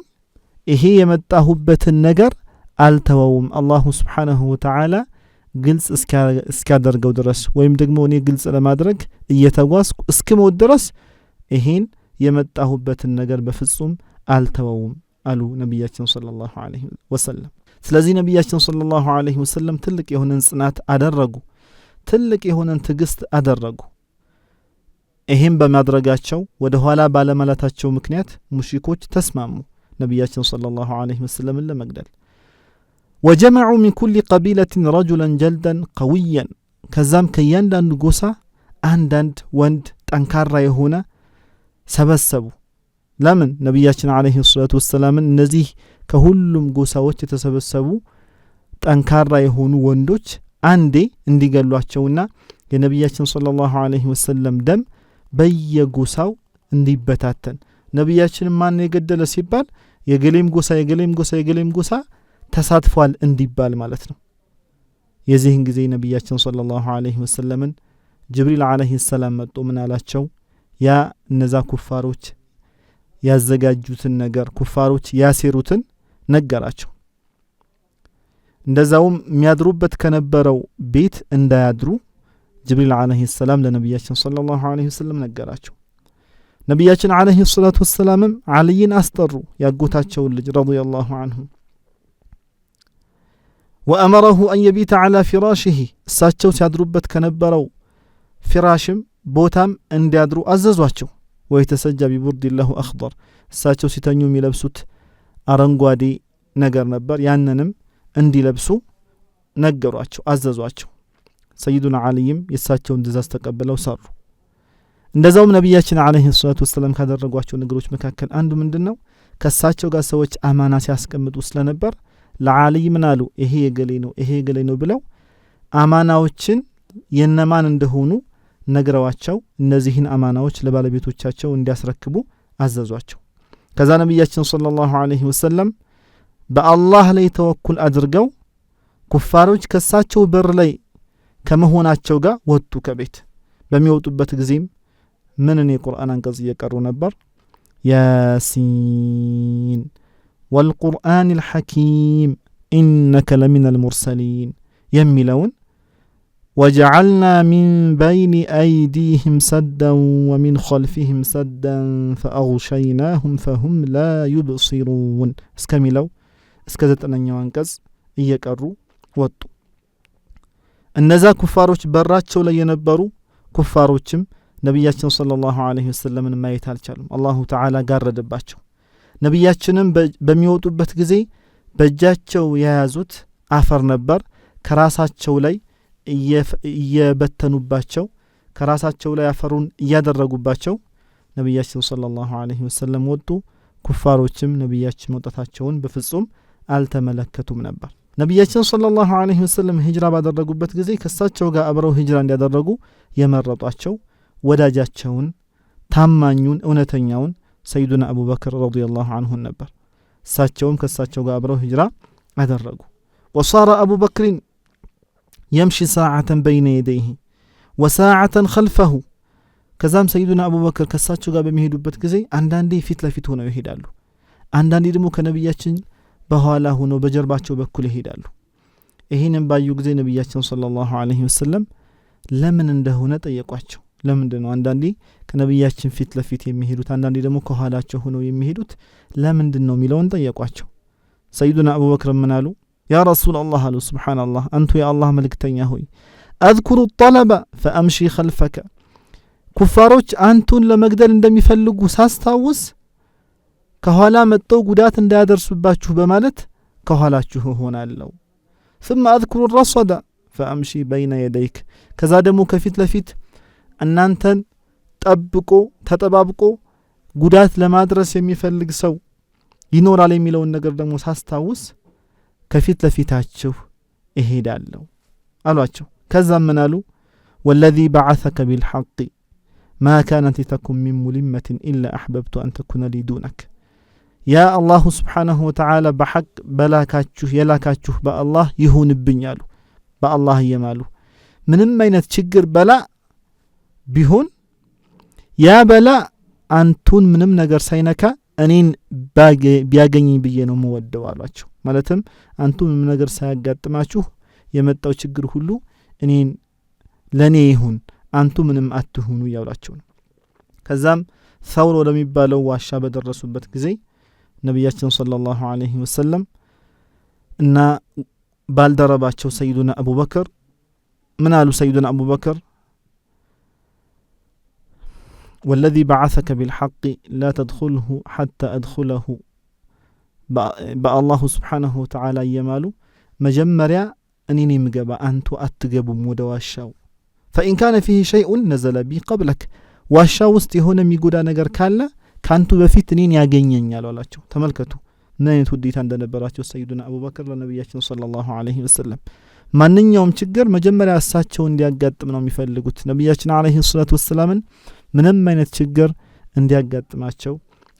ይሄ የመጣሁበትን ነገር አልተወውም አላሁ ስብሓንሁ ወተዓላ ግልጽ እስኪያደርገው ድረስ ወይም ደግሞ እኔ ግልጽ ለማድረግ እየተጓዝኩ እስክሞት ድረስ ይሄን የመጣሁበትን ነገር በፍጹም አልተወውም አሉ ነቢያችን ሰለላሁ ዐለይሂ ወሰለም። ስለዚህ ነቢያችን ሰለላሁ ዐለይሂ ወሰለም ትልቅ የሆነን ጽናት አደረጉ፣ ትልቅ የሆነን ትዕግስት አደረጉ። ይሄን በማድረጋቸው ወደ ኋላ ባለማለታቸው ምክንያት ሙሽሪኮች ተስማሙ ነቢያችን ሰለላሁ ዐለይሂ ወሰለምን ለመግደል። ወጀመዑ ሚን ኩሊ ቀቢለትን ረጁለን ጀልደን ቀውየን ከዛም ከእያንዳንዱ ጎሳ አንዳንድ ወንድ ጠንካራ የሆነ ሰበሰቡ። ለምን? ነቢያችን ዐለይሂ ሰላቱ ወሰላምን እነዚህ ከሁሉም ጎሳዎች የተሰበሰቡ ጠንካራ የሆኑ ወንዶች አንዴ እንዲገሏቸውና የነቢያችን ሰለላሁ ዐለይሂ ወሰለም ደም በየጎሳው እንዲበታተን ነቢያችንን ማን የገደለ ሲባል የገሌም ጎሳ የገሌም ጎሳ የገሌም ጎሳ ተሳትፏል እንዲባል ማለት ነው። የዚህን ጊዜ ነቢያችን ሰለላሁ ዐለይሂ ወሰለምን ጅብሪል ዐለይሂ ሰላም መጥቶ ምን አላቸው? ያ እነዛ ኩፋሮች ያዘጋጁትን ነገር ኩፋሮች ያሴሩትን ነገራቸው። እንደዛውም የሚያድሩበት ከነበረው ቤት እንዳያድሩ ጅብሪል ዐለይሂ ሰላም ለነቢያችን ሰለላሁ ዐለይሂ ወሰለም ነገራቸው። ነቢያችን ዐለይሂ ሰላቱ ወሰላምም ዓልይን አስጠሩ፣ ያጎታቸውን ልጅ ረዲየላሁ ዐንሁ። ወአመረሁ አን የቢተ ዐላ ፊራሽህ እሳቸው ሲያድሩበት ከነበረው ፊራሽም ቦታም እንዲያድሩ አዘዟቸው። ወይተሰጃ ቢቡርድ ለሁ አኽضር እሳቸው ሲተኙ የሚለብሱት አረንጓዴ ነገር ነበር፣ ያንንም እንዲለብሱ ነገሯቸው፣ አዘዟቸው። ሰይዱና ዓልይም የእሳቸውን ትእዛዝ ተቀብለው ሰሩ። እንደዛውም ነቢያችን ዐለይሂ ሰላቱ ወሰላም ካደረጓቸው ነገሮች መካከል አንዱ ምንድነው? ከእሳቸው ጋር ሰዎች አማና ሲያስቀምጡ ስለነበር ለዓልይ ምን አሉ? ይሄ የገሌ ነው ይሄ የገሌ ነው ብለው አማናዎችን የነማን እንደሆኑ ነግረዋቸው እነዚህን አማናዎች ለባለቤቶቻቸው እንዲያስረክቡ አዘዟቸው። ከዛ ነቢያችን ሰለላሁ ዐለይሂ ወሰለም በአላህ ላይ ተወኩል አድርገው ኩፋሮች ከሳቸው በር ላይ ከመሆናቸው ጋር ወጡ ከቤት። በሚወጡበት ጊዜም ምንን የቁርአን አንቀጽ እየቀሩ ነበር? ያሲን ወልቁርአን ልሐኪም ኢነከ ለሚን አልሙርሰሊን የሚለውን ወጀዐልና ሚን በይን አይዲህም ሰደን ወሚን ኸልፊህም ሰደን ፈአግሸይናሁም ፈሁም ላ ዩብሲሩን እስከሚለው እስከ 9ኛው አንቀጽ እየቀሩ ወጡ። እነዛ ኩፋሮች በራቸው ላይ የነበሩ ኩፋሮችም ነቢያችን ሰለላሁ ዐለይሂ ወሰለምን ማየት አልቻሉም። አላሁ ተዓላ ጋረደባቸው። ነቢያችንም በሚወጡበት ጊዜ በእጃቸው የያዙት አፈር ነበር። ከራሳቸው ላይ እየበተኑባቸው ከራሳቸው ላይ አፈሩን እያደረጉባቸው ነቢያችን ሰለላሁ ዐለይሂ ወሰለም ወጡ። ኩፋሮችም ነቢያችን መውጣታቸውን በፍጹም አልተመለከቱም ነበር። ነቢያችን ሰለላሁ ዐለይሂ ወሰለም ሂጅራ ባደረጉበት ጊዜ ከሳቸው ጋር አብረው ሂጅራ እንዲያደረጉ የመረጧቸው ወዳጃቸውን ታማኙን እውነተኛውን ሰይዱና አቡበክር ረዲየላሁ ዐንሁ ነበር። እሳቸውም ከሳቸው ጋር አብረው ሂጅራ አደረጉ። ወሳረ አቡበክርን የምሺ ሰዓተን በይነ የደይህ ወሰዓተን ኸልፈሁ። ከዛም ሰይዱና አቡበክር ከሳቸው ጋር በሚሄዱበት ጊዜ አንዳንዴ ፊት ለፊት ሆነው ይሄዳሉ፣ አንዳንዴ ደግሞ ከነቢያችን በኋላ ሆነው በጀርባቸው በኩል ይሄዳሉ። ይህንን ባዩ ጊዜ ነቢያችን ሰለላሁ ዐለይሂ ወሰለም ለምን እንደሆነ ጠየቋቸው። ለምንድነው አንዳንዴ ከነብያችን ፊት ለፊት የሚሄዱት አንዳንዴ ደግሞ ከኋላቸው ሆነው የሚሄዱት ለምንድነው ሚለውን ጠየቋቸው ሰይዱና አቡበክር ምን አሉ ያ ረሱላህ አሉ ሱብሃንአላህ አንቱ የአላህ መልእክተኛ ሆይ اذكر الطلب فامشي خلفك ኩፋሮች አንቱን ለመግደል እንደሚፈልጉ ሳስታውስ ከኋላ መጥተው ጉዳት እንዳያደርሱባችሁ በማለት ከኋላችሁ ሆናለሁ ثم اذكر الرصد فامشي بين يديك ከዛ ደግሞ ከፊት ለፊት እናንተን ጠብቆ ተጠባብቆ ጉዳት ለማድረስ የሚፈልግ ሰው ይኖራል የሚለውን ነገር ደግሞ ሳስታውስ ከፊት ለፊታችሁ እሄዳለሁ አሏቸው ከዛም ምን አሉ والذي بعثك بالحق ما كانت تكن من ملمة إلا أحببت أن تكون لي دونك يا الله سبحانه وتعالى بحق بلاكاتشو يلاكاتشو بالله يهون بنيالو بالله يمالو ምንም አይነት ችግር በላ ቢሆን ያ በላ አንቱን ምንም ነገር ሳይነካ እኔን ቢያገኝ ብዬ ነው መወደው አሏቸው ማለትም አንቱ ምንም ነገር ሳያጋጥማችሁ የመጣው ችግር ሁሉ እኔን ለኔ ይሁን አንቱ ምንም አትሁኑ ያውላቸው ነው ከዛም ثور ለሚባለው ዋሻ በደረሱበት ጊዜ ነብያችን ሰለላሁ ዐለይሂ ወሰለም እና ባልደረባቸው ሰይዱና አቡበክር من قالوا سيدنا أبو بكر والذي بعثك بالحق لا تدخله حتى أدخله الله سبحانه وتعالى يمالو مجمريا أنيني مقبا أنتو أتقبوا مدواشاو فإن كان فيه شيء نزل بي قبلك واشاو استيهونا ميقودا نقر كالا كانتو بفتنين يا جنين يا لولاتشو تملكتو نين توديت عند نبراتشو سيدنا أبو بكر لنبياتنا صلى الله عليه وسلم ማንኛውም ችግር መጀመሪያ እሳቸው እንዲያጋጥም ነው የሚፈልጉት ነብያችን አለይሂ ሰላቱ ወሰለም ምንም አይነት ችግር እንዲያጋጥማቸው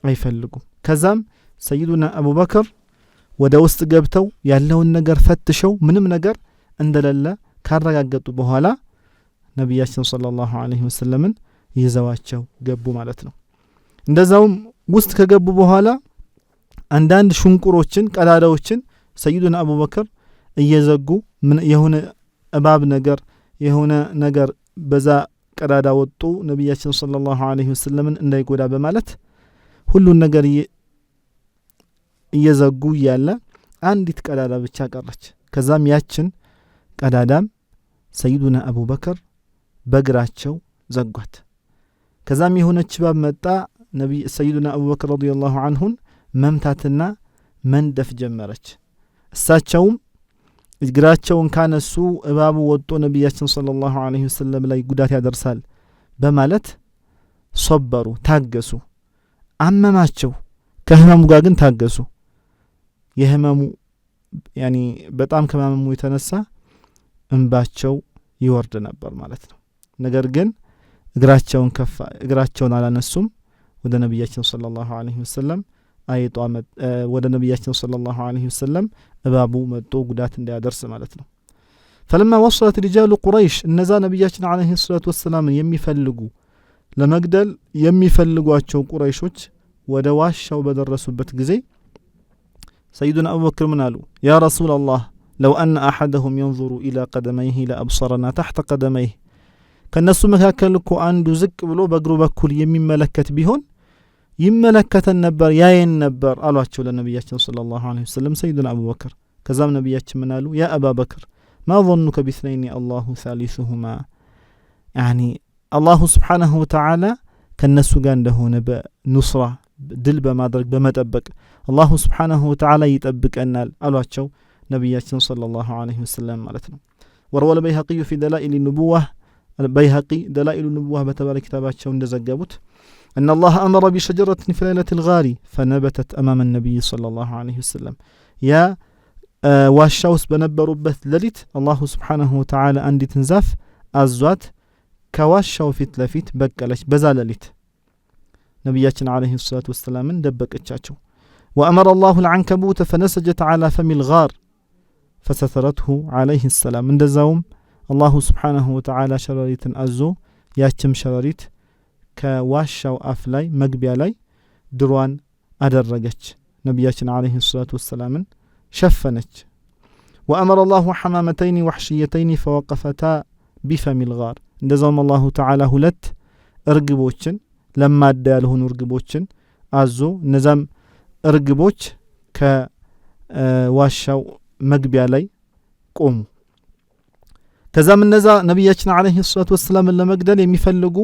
አይፈልጉም ከዛም ሰይዱና አቡበክር ወደ ውስጥ ገብተው ያለውን ነገር ፈትሸው ምንም ነገር እንደሌለ ካረጋገጡ በኋላ ነብያችን ሰለላሁ ዐለይሂ ወሰለም ይዘዋቸው ገቡ ማለት ነው እንደዛውም ውስጥ ከገቡ በኋላ አንዳንድ ሽንቁሮችን ቀዳዳዎችን ሰይዱና አቡበክር እየዘጉ ምን የሆነ እባብ ነገር የሆነ ነገር በዛ ቀዳዳ ወጡ ነብያችን ሰለላሁ ዐለይሂ ወሰለም እንዳይጎዳ በማለት ሁሉን ነገር እየዘጉ ያለ አንዲት ቀዳዳ ብቻ ቀረች ከዛም ያችን ቀዳዳም ሰይዱና አቡበክር በግራቸው ዘጓት ከዛም የሆነች እባብ መጣ ነብይ ሰይዱና አቡበክር ረዲየላሁ ዐንሁን መምታትና መንደፍ ጀመረች እሳቸውም እግራቸውን ካነሱ እባቡ ወጦ ነብያችን ሰለላሁ ዐለይሂ ወሰለም ላይ ጉዳት ያደርሳል በማለት ሶበሩ ታገሱ አመማቸው ከህመሙ ጋር ግን ታገሱ የህመሙ ያኒ በጣም ከማመሙ የተነሳ እንባቸው ይወርድ ነበር ማለት ነው ነገር ግን እግራቸውን አላነሱም ወደ ነብያችን ሰለላሁ ዐለይሂ ወሰለም አይጧ ወደ ነብያችን ሰለላሁ ዐለይሂ ወሰለም እባቡ መጥቶ ጉዳት እንዳያደርስ ማለት ነው فلما وصلت رجال قريش እነዛ ነብያችን ዐለይሂ ሰላቱ ወሰለም የሚፈልጉ ለመግደል የሚፈልጓቸው ቁረይሾች ወደ ዋሻው በደረሱበት ጊዜ ሰይዱና አቡበክር ምን አሉ ያ ረሱላህ لو ان احدهم ينظر الى قدميه لابصرنا تحت قدميه ከነሱ መካከል እኮ አንዱ ዝቅ ብሎ በእግሩ በኩል የሚመለከት ቢሆን ይመለከተን ነበር ያየን ነበር አሏቸው ለነብያችን ሰለላሁ ዐለይሂ ወሰለም ሰይዱና አቡበክር ከዛም ነብያችን ምን አሉ ያ አቡበክር ما ظنك باثنين الله ثالثهما يعني الله سبحانه وتعالى ከነሱ ጋር እንደሆነ በኑስራ ድል በማድረግ በመጠበቅ الله سبحانه وتعالى ይጠብቀናል አሏቸው ነብያችን ሰለላሁ ዐለይሂ ወሰለም ማለት ነው وروى البيهقي في دلائل النبوة البيهقي دلائل النبوة በተባለ ኪታባቸው እንደዘገቡት أن الله أمر بشجرة في ليلة الغار فنبتت أمام النبي صلى الله عليه وسلم يا واشاوس بنبروبت لليت الله سبحانه وتعالى عندي تنزاف أزوات كواشاو فيت لفيت بقلش بزالليت نبياتنا عليه الصلاة والسلام دبك اتشاتشو وأمر الله العنكبوت فنسجت على فم الغار فسترته عليه السلام من دزاوم الله سبحانه وتعالى شراريت أزو ياتم شراريت كواشاو أفلاي مقبيا لاي دروان أدرجت نبياتنا عليه الصلاة والسلام شفنت وأمر الله حمامتين وحشيتين فوقفتا بفم الغار እንደዛውም አላሁ ተዓላ ሁለት እርግቦችን ለማዳ ያልሆኑ እርግቦችን አዞ እነዛም እርግቦች ከዋሻው መግቢያ ላይ ቆሙ። ከዛም እነዛ ነቢያችን አለይሂ ሰላቱ ወሰላም ለመግደል የሚፈልጉ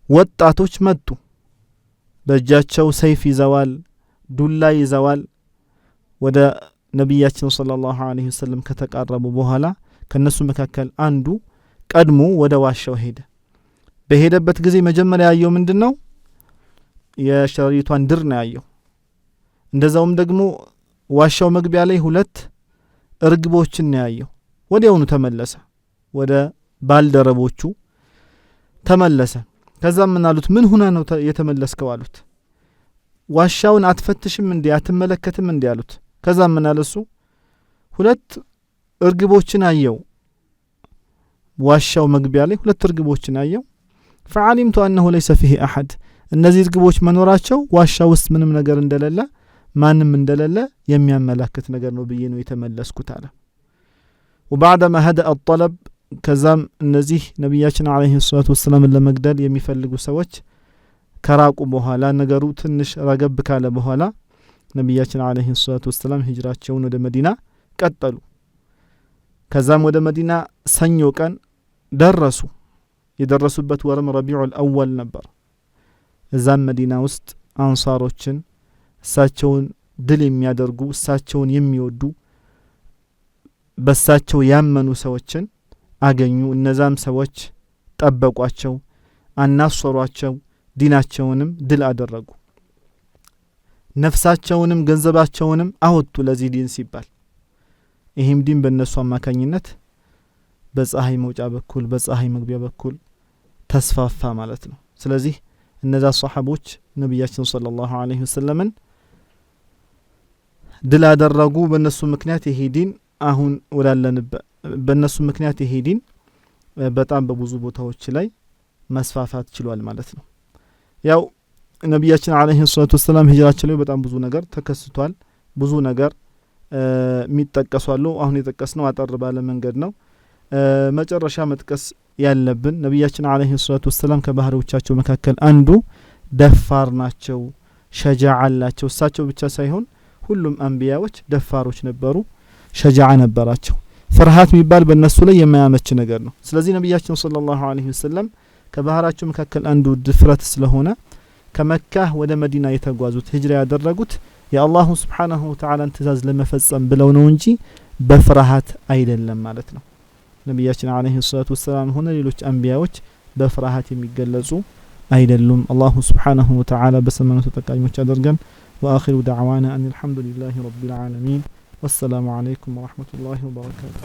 ወጣቶች መጡ። በእጃቸው ሰይፍ ይዘዋል፣ ዱላ ይዘዋል። ወደ ነቢያችን ሰለላሁ ዐለይሂ ወሰለም ከተቃረቡ በኋላ ከነሱ መካከል አንዱ ቀድሞ ወደ ዋሻው ሄደ። በሄደበት ጊዜ መጀመሪያ ያየው ምንድነው? የሸሪቷን ድር ነው ያየው። እንደዛውም ደግሞ ዋሻው መግቢያ ላይ ሁለት እርግቦችን ነው ያየው። ወዲያውኑ ተመለሰ፣ ወደ ባልደረቦቹ ተመለሰ። ከዛም ምን አሉት? ምን ሆነ ነው የተመለስከው አሉት። ዋሻውን አትፈትሽም እንዴ አትመለከትም እንዴ አሉት። ከዛም ምን አለሱ? ሁለት እርግቦችን አየው፣ ዋሻው መግቢያ ላይ ሁለት እርግቦችን አየው። فعلمت انه ليس فيه احد እነዚህ እርግቦች መኖራቸው ዋሻ ውስጥ ምንም ነገር እንደሌለ ማንም እንደሌለ የሚያመለክት ነገር ነው ብዬ ነው የተመለስኩት አለ። وبعدما هدأ الطلب ከዛም እነዚህ ነብያችን አለይሂ ሰላቱ ወሰለም ለመግደል የሚፈልጉ ሰዎች ከራቁ በኋላ ነገሩ ትንሽ ረገብ ካለ በኋላ ነብያችን አለይሂ ሰላቱ ወሰለም ሂጅራቸውን ወደ መዲና ቀጠሉ። ከዛም ወደ መዲና ሰኞ ቀን ደረሱ። የደረሱበት ወርም ረቢዑል አወል ነበር። እዛም መዲና ውስጥ አንሳሮችን እሳቸውን ድል የሚያደርጉ እሳቸውን የሚወዱ በሳቸው ያመኑ ሰዎችን አገኙ። እነዛም ሰዎች ጠበቋቸው፣ አናሰሯቸው፣ ዲናቸውንም ድል አደረጉ። ነፍሳቸውንም ገንዘባቸውንም አወጡ ለዚህ ዲን ሲባል። ይህም ዲን በእነሱ አማካኝነት በፀሐይ መውጫ በኩል በፀሐይ መግቢያ በኩል ተስፋፋ ማለት ነው። ስለዚህ እነዛ ሷሐቦች ነብያችን ሰለላሁ ዐለይሂ ወሰለምን ድል አደረጉ። በእነሱ ምክንያት ይሄ ዲን አሁን ወላለንበት በእነሱ ምክንያት ይሄ ዲን በጣም በብዙ ቦታዎች ላይ መስፋፋት ችሏል ማለት ነው። ያው ነብያችን አለይሂ ሰላቱ ወሰለም ሂጅራቸው ላይ በጣም ብዙ ነገር ተከስቷል። ብዙ ነገር የሚጠቀሳሉ። አሁን የጠቀስነው አጠር ባለ መንገድ ነው። መጨረሻ መጥቀስ ያለብን ነብያችን አለይሂ ሰላቱ ወሰለም ከባህሪዎቻቸው መካከል አንዱ ደፋር ናቸው፣ ሸጃዓ አላቸው። እሳቸው ብቻ ሳይሆን ሁሉም አንቢያዎች ደፋሮች ነበሩ፣ ሸጃዓ ነበራቸው። ፍርሃት የሚባል በእነሱ ላይ የማያመች ነገር ነው። ስለዚህ ነብያችን ሰለላሁ ዐለይሂ ወሰለም ከባህራቸው መካከል አንዱ ድፍረት ስለሆነ ከመካ ወደ መዲና የተጓዙት ሂጅራ ያደረጉት የአላሁ ስብሓንሁ ወተዓላን ትእዛዝ ለመፈጸም ብለው ነው እንጂ በፍርሃት አይደለም ማለት ነው። ነብያችን አለይሂ ሰላቱ ወሰላም ሆነ ሌሎች አንቢያዎች በፍርሃት የሚገለጹ አይደሉም። አላሁ ስብሓንሁ ወተዓላ በሰማነው ተጠቃሚዎች አድርገን። وآخر دعوانا أن الحمد لله رب العالمين والسلام عليكم ورحمة الله وبركاته.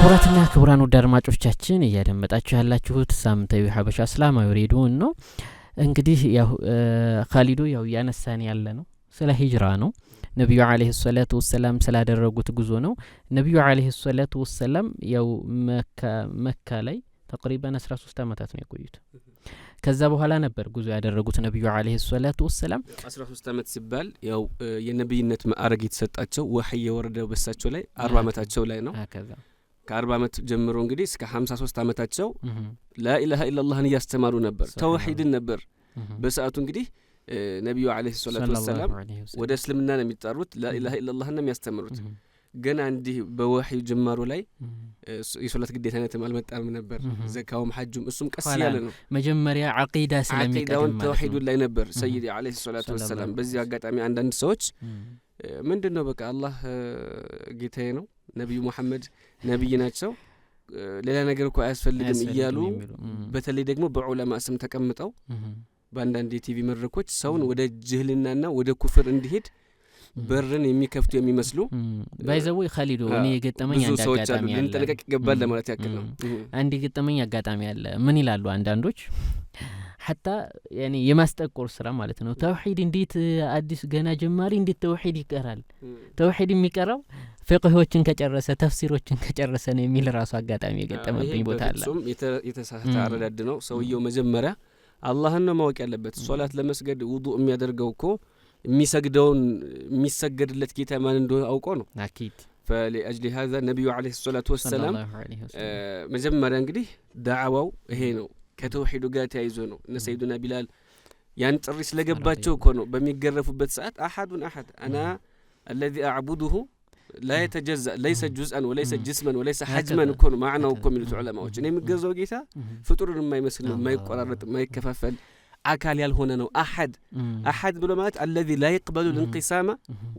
ክቡራትና ክቡራን ውድ አድማጮቻችን እያደመጣችሁ ያላችሁት ሳምንታዊ ሀበሻ እስላማዊ ሬዲዮ ነው። እንግዲህ ያው ካሊዶ ያው ያነሳን ያለ ነው ስለ ሂጅራ ነው። ነብዩ አለይሂ ሰላቱ ወሰለም ስላደረጉት ጉዞ ነው። ነብዩ አለይሂ ሰላቱ ወሰለም ያው መካ ላይ ተقريبا 13 አመታት ነው የቆዩት። ከዛ በኋላ ነበር ጉዞ ያደረጉት ነብዩ አለይሂ ሰላቱ ወሰለም። 13 አመት ሲባል ያው የነብይነት ማዕረግ የተሰጣቸው ወህይ የወረደው በሳቸው ላይ 40 አመታቸው ላይ ነው። ከ40 አመት ጀምሮ እንግዲህ እስከ 53 አመታቸው ላኢላሃ ኢላላህን ያስተማሩ ነበር። ተውሂድን ነበር በሰዓቱ እንግዲህ ነብዩ አለይሂ ሰላቱ ወሰለም ወደ እስልምና ነው የሚጣሩት። ላኢላሃ ኢላላህን ነው የሚያስተምሩት። ግን አንዲ በወህይ ጅማሩ ላይ የሶላት ግዴታነትም አልመጣም ነበር። ዘካውም ሐጁም እሱም ቀስ ያለ ነው። መጀመሪያ አቂዳ ስለሚቀድም ተውሂዱ ላይ ነበር ሰይዲ አለይሂ ሰላቱ ወሰለም። በዚህ አጋጣሚ አንዳንድ ሰዎች ምንድነው በቃ አላህ ጌታዬ ነው፣ ነብዩ መሐመድ ነብይ ናቸው፣ ሌላ ነገር እኮ አያስፈልግም እያሉ በተለይ ደግሞ በዑለማ ስም ተቀምጠው በአንዳንድ የቲቪ መድረኮች ሰውን ወደ ጅህልናና ወደ ኩፍር እንዲሄድ በርን የሚከፍቱ የሚመስሉ ባይዘው ኻሊዶ እኔ የገጠመኝ አንድ አጋጣሚ አለ። ልንጠነቀቅ ይገባል ለማለት ያክል ነው። አንድ የገጠመኝ አጋጣሚ አለ። ምን ይላሉ አንዳንዶች حتى يعني የማስጠቆር ስራ ማለት ነው። ተውሂድ እንዴት አዲስ ገና ጀማሪ እንዴት ተውሂድ ይቀራል? ተውሂድ የሚቀራው ፍቅሆችን ከጨረሰ ተፍሲሮችን ከጨረሰ ነው የሚል ራሱ አጋጣሚ የገጠመብኝ ቦታ አለ። እሱም የተሳሳተ አረዳድ ነው። ሰውየው መጀመሪያ አላህን ነው ማወቅ ያለበት። ሶላት ለመስገድ ውዱእ የሚያደርገው እኮ የሚሰግደውን የሚሰገድለት ጌታ ማን እንደሆነ አውቆ ነው። አኪድ فلأجل هذا النبي عليه الصلاة والسلام መጀመሪያ እንግዲህ ዳዕዋው ይሄ ነው። ከተውሂዱ ጋር ተያይዞ ነው። እነ ሰይዱና ቢላል ያን ጥሪ ስለገባቸው እኮ ነው በሚገረፉበት ሰዓት አሐዱን አሐድ أنا الذي أعبده لا يتجزأ ليس جزءا وليس جسما وليس حجما እኮ ነው ማዕናው እኮ የሚሉት ዑለማዎች። እኔ የምገዛው ጌታ ፍጡርን የማይመስል ነው፣ የማይቆራረጥ የማይከፋፈል አካል ያልሆነ ነው። አሐድ ብሎ ማለት الذي لا يقبل الانقسام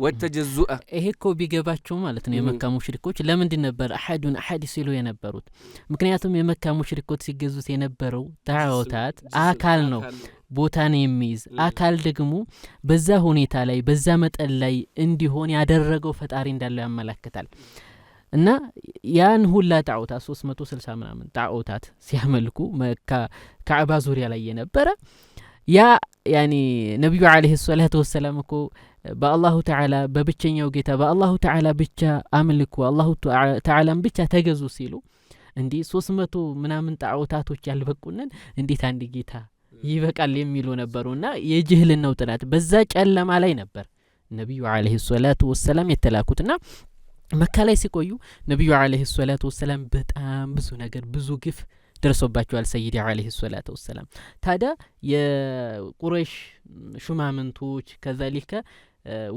والتجزؤ። ይሄ እኮ ቢገባቸው ማለት ነው የመካ ሙሽሪኮች ለምንድን ነበር አሐዱን አሐድ ሲሉ የነበሩት? ምክንያቱም የመካ ሙሽሪኮች ሲገዙት የነበረው ታዖታት አካል ነው፣ ቦታን የሚይዝ አካል ደግሞ በዛ ሁኔታ ላይ በዛ መጠን ላይ እንዲሆን ያደረገው ፈጣሪ እንዳለው ያመለክታል። እና ያን ሁላ ታዖታት 360 ምናምን ታዖታት ሲያመልኩ መካ ካዕባ ዙሪያ ላይ የነበረ ያ ያኒ ነብዩ አለይሂ ሰላቱ ወሰለም እኮ በአላሁ ተዓላ በብቸኛው ጌታ በአላሁ ተዓላ ብቻ አምልኩ አላሁ ተዓላን ብቻ ተገዙ ሲሉ እንዴ 300 ምናምን ታዖታቶች ያልበቁነን እንዴት አንድ ጌታ ይበቃል የሚሉ ነበሩና የጅህልናው ጥላት በዛ ጨለማ ላይ ነበር ነብዩ አለይሂ ሰላቱ ወሰለም የተላኩትና መካ ላይ ሲቆዩ ነብዩ አለይሂ ሰላቱ ወሰለም በጣም ብዙ ነገር ብዙ ግፍ ደርሶባቸዋል ሰይዲ አለይሂ ሰላቱ ወሰለም። ታዲያ የቁረይሽ ሹማምንቶች ከዛሊከ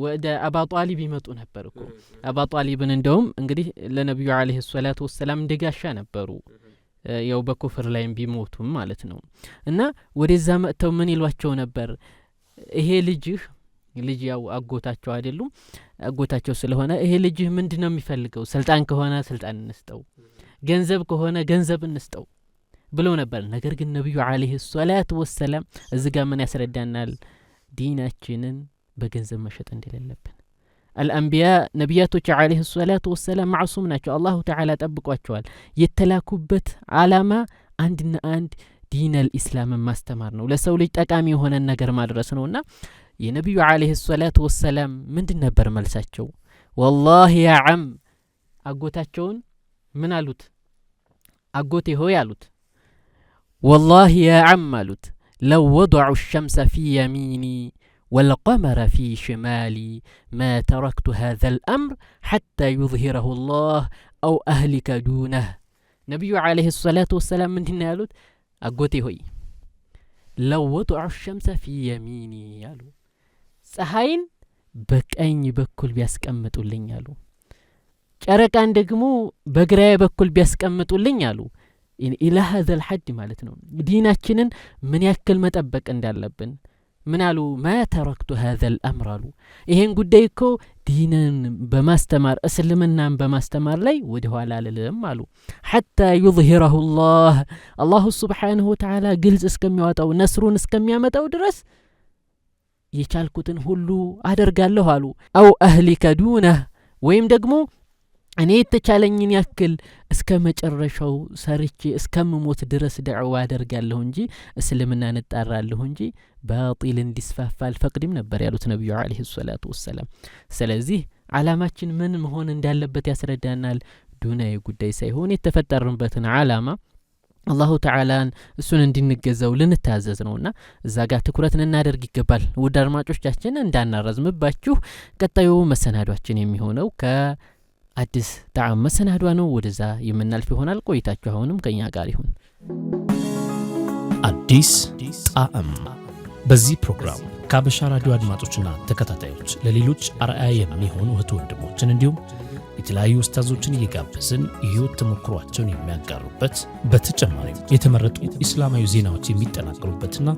ወደ አባ ጧሊብ ይመጡ ነበር እኮ። አባ ጧሊብን እንደውም እንግዲህ ለነብዩ አለይሂ ሰላቱ ወሰለም እንደጋሻ ነበሩ፣ ያው በኩፍር ላይም ቢሞቱም ማለት ነው። እና ወደዛ መጥተው ምን ይሏቸው ነበር? ይሄ ልጅ ያው አጎታቸው አይደሉም፣ አጎታቸው ስለሆነ ይሄ ልጅ ምንድነው የሚፈልገው? ስልጣን ከሆነ ስልጣን እንስጠው፣ ገንዘብ ከሆነ ገንዘብ እንስጠው ብለው ነበር። ነገር ግን ነብዩ አለይሂ ሰላቱ ወሰለም እዚህ ጋር ምን ያስረዳናል? ዲናችንን በገንዘብ መሸጥ እንደሌለብን። አልአንቢያ ነቢያቶች አለይሂ ሰላቱ ወሰለም ማዕሱም ናቸው። አላሁ ተዓላ ጠብቋቸዋል። የተላኩበት ዓላማ አንድና አንድ ዲን አልኢስላም ማስተማር ነው፣ ለሰው ልጅ ጠቃሚ የሆነ ነገር ማድረስ ነውና የነብዩ አለይሂ ሰላቱ ወሰለም ምንድን ነበር መልሳቸው? ወላሂ ያ ዓም አጎታቸውን ምን አሉት? አጎቴ ሆይ አሉት። ወላሂ ያ ዓም አሉት ለው ወضዑ الشمس في يميني والقمر في شمالي ما تركت هذا الأمر حتى يظهره الله أو أهلك دونه። ነብዩ አለይሂ ሰላቱ ወሰለም ምንድን ያሉት? አጎቴ ሆይ ለው ወضዑ الشمس في يميني ያሉ ፀሐይን በቀኝ በኩል ቢያስቀምጡልኝ አሉ፣ ጨረቃን ደግሞ በግራዬ በኩል ቢያስቀምጡልኝ አሉ። ኢላ هذا الحد ማለት ነው ዲናችንን ምን ያክል መጠበቅ እንዳለብን ምን አሉ? ما تركت هذا الأمر አሉ። ይሄን ጉዳይ እኮ ዲንን በማስተማር እስልምናን በማስተማር ላይ ወደ ኋላ አልልም አሉ። حتى يظهره الله الله سبحانه وتعالى ግልጽ እስከሚያወጣው ነስሩን እስከሚያመጣው ድረስ የቻልኩትን ሁሉ አደርጋለሁ አሉ። አው አህሊከ ዱነህ ወይም ደግሞ እኔ የተቻለኝን ያክል እስከ መጨረሻው ሰርቼ እስከምሞት ድረስ ዳዕዋ አደርጋለሁ እንጂ እስልምናን እጣራለሁ እንጂ ባጢል እንዲስፋፋ አልፈቅድም ነበር ያሉት ነብዩ አለይሂ ሰላቱ ወሰለም። ስለዚህ ዓላማችን ምን መሆን እንዳለበት ያስረዳናል። ዱንያዊ ጉዳይ ሳይሆን የተፈጠርንበትን ዓላማ አላሁ ተዓላን እሱን እንድንገዛው ልንታዘዝ ነውና እዛ ጋር ትኩረት እናደርግ ይገባል። ውድ አድማጮቻችን እንዳናረዝምባችሁ ቀጣዩ መሰናዷችን የሚሆነው ከአዲስ ጣዕም መሰናዷ ነው። ወደዛ የምናልፍ ይሆናል። ቆይታችሁ አሁንም ከኛ ጋር ይሁን። አዲስ ጣዕም በዚህ ፕሮግራም ከአበሻ ራዲዮ አድማጮችና ተከታታዮች ለሌሎች አርአያ የሚሆኑ እህት ወንድሞችን እንዲሁም የተለያዩ ኡስታዞችን እየጋበዝን የህይወት ተሞክሯቸውን የሚያጋሩበት በተጨማሪም የተመረጡ ኢስላማዊ ዜናዎች የሚጠናቀሩበትና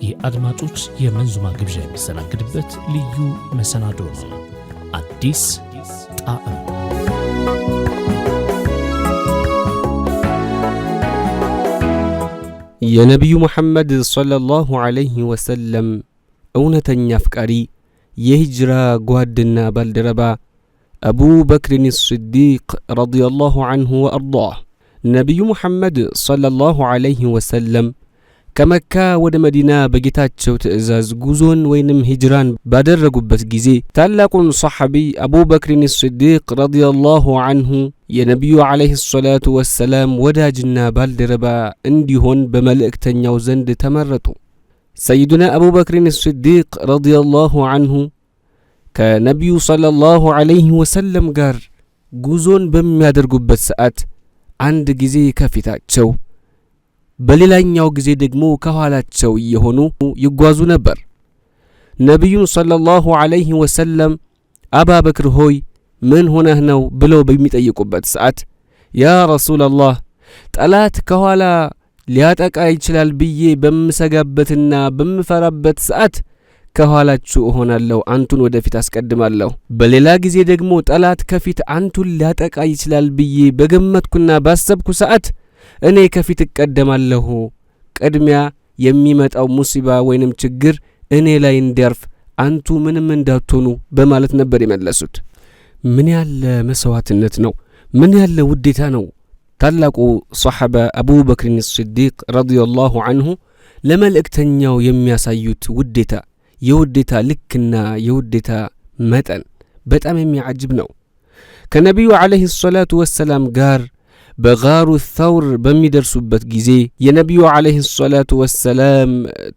የአድማጮች የመንዙማ ግብዣ የሚስተናግድበት ልዩ መሰናዶ ነው። አዲስ ጣዕም የነቢዩ ሙሐመድ ሰለላሁ ዐለይሂ ወሰለም እውነተኛ አፍቃሪ የሂጅራ ጓድና ባልደረባ አቡ በክርን ስዲቅ ረዲየላሁ ዐንሁ ወአርዳህ ነቢዩ ሙሐመድ ሰለላሁ ዐለይሂ ወሰለም ከመካ ወደ መዲና በጌታቸው ትእዛዝ ጉዞን ወይንም ሂጅራን ባደረጉበት ጊዜ ታላቁን ሰሐቢ አቡ በክርን ስዲቅ ረዲየላሁ ዐንሁ የነቢዩ ዐለይሂ ሰላቱ ወሰላም ወዳጅና ባልደረባ እንዲሆን በመልእክተኛው ዘንድ ተመረጡ። ሰይዱና አቡ በክርን ስዲቅ ረዲየላሁ ዐንሁ ከነቢዩ ሰለላሁ ዐለይሂ ወሰለም ጋር ጉዞን በሚያደርጉበት ሰዓት አንድ ጊዜ ከፊታቸው በሌላኛው ጊዜ ደግሞ ከኋላቸው እየሆኑ ይጓዙ ነበር። ነቢዩን ሰለላሁ ዐለይሂ ወሰለም አባ በክር ሆይ ምን ሆነህ ነው ብለው በሚጠይቁበት ሰዓት ያ ረሱላላህ ጠላት ከኋላ ሊያጠቃ ይችላል ብዬ በምሰጋበትና በምፈራበት ሰዓት ከኋላችሁ እሆናለሁ፣ አንቱን ወደፊት አስቀድማለሁ። በሌላ ጊዜ ደግሞ ጠላት ከፊት አንቱን ሊያጠቃ ይችላል ብዬ በገመትኩና ባሰብኩ ሰዓት እኔ ከፊት እቀደማለሁ፣ ቅድሚያ የሚመጣው ሙሲባ ወይንም ችግር እኔ ላይ እንዲያርፍ አንቱ ምንም እንዳትሆኑ በማለት ነበር የመለሱት። ምን ያለ መስዋዕትነት ነው! ምን ያለ ውዴታ ነው! ታላቁ ሰሐባ አቡ በክርን ስዲቅ ረዲየላሁ ዐንሁ ለመልእክተኛው የሚያሳዩት ውዴታ፣ የውዴታ ልክና የውዴታ መጠን በጣም የሚያጅብ ነው። ከነቢዩ ዐለይሂ ሰላቱ ወሰላም ጋር በጋሩ ተውር በሚደርሱበት ጊዜ የነቢዩ ዐለይሂ ሰላቱ ወሰላም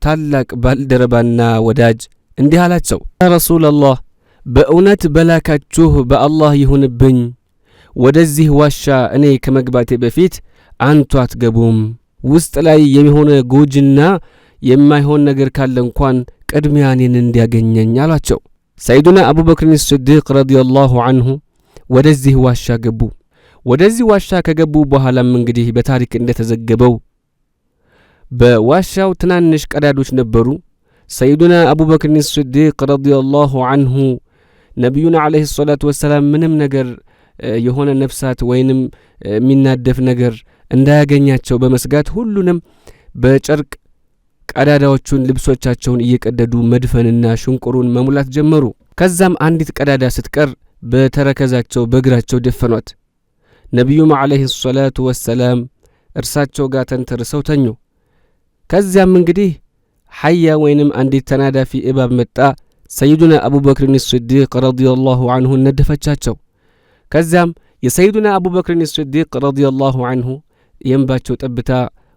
ታላቅ ባልደረባና ወዳጅ እንዲህ አላቸው፣ ያ ረሱላላህ በእውነት በላካችሁ በአላህ ይሁንብኝ፣ ወደዚህ ዋሻ እኔ ከመግባቴ በፊት አንቱ አትገቡም፣ ውስጥ ላይ የሚሆነ ጎጅና የማይሆን ነገር ካለ እንኳን ቅድሚያ እኔን እንዲያገኘኝ አሏቸው። ሰይዱና አቡበክርን ስዲቅ ረዲየላሁ ዐንሁ ወደዚህ ዋሻ ገቡ። ወደዚህ ዋሻ ከገቡ በኋላም እንግዲህ በታሪክ እንደተዘገበው በዋሻው ትናንሽ ቀዳዶች ነበሩ። ሰይዱና አቡበክርን ስዲቅ ረዲየላሁ ዐንሁ ነቢዩና ዐለይሂ ሰላቱ ወሰላም ምንም ነገር የሆነ ነፍሳት ወይንም የሚናደፍ ነገር እንዳያገኛቸው በመስጋት ሁሉንም በጨርቅ ቀዳዳዎቹን ልብሶቻቸውን እየቀደዱ መድፈንና ሽንቁሩን መሙላት ጀመሩ። ከዛም አንዲት ቀዳዳ ስትቀር በተረከዛቸው በእግራቸው ደፈኗት። ነቢዩም ዐለይሂ ሰላቱ ወሰላም እርሳቸው ጋር ተንተርሰው ተኙ። ከዚያም እንግዲህ ሐያ ወይንም አንዲት ተናዳፊ እባብ መጣ። ሰይዱና አቡበክርን ስዲቅ ረዲየላሁ ዐንሁ ነደፈቻቸው። ከዚያም የሰይዱና አቡበክርን ስዲቅ ረዲየላሁ ዐንሁ የእንባቸው ጠብታ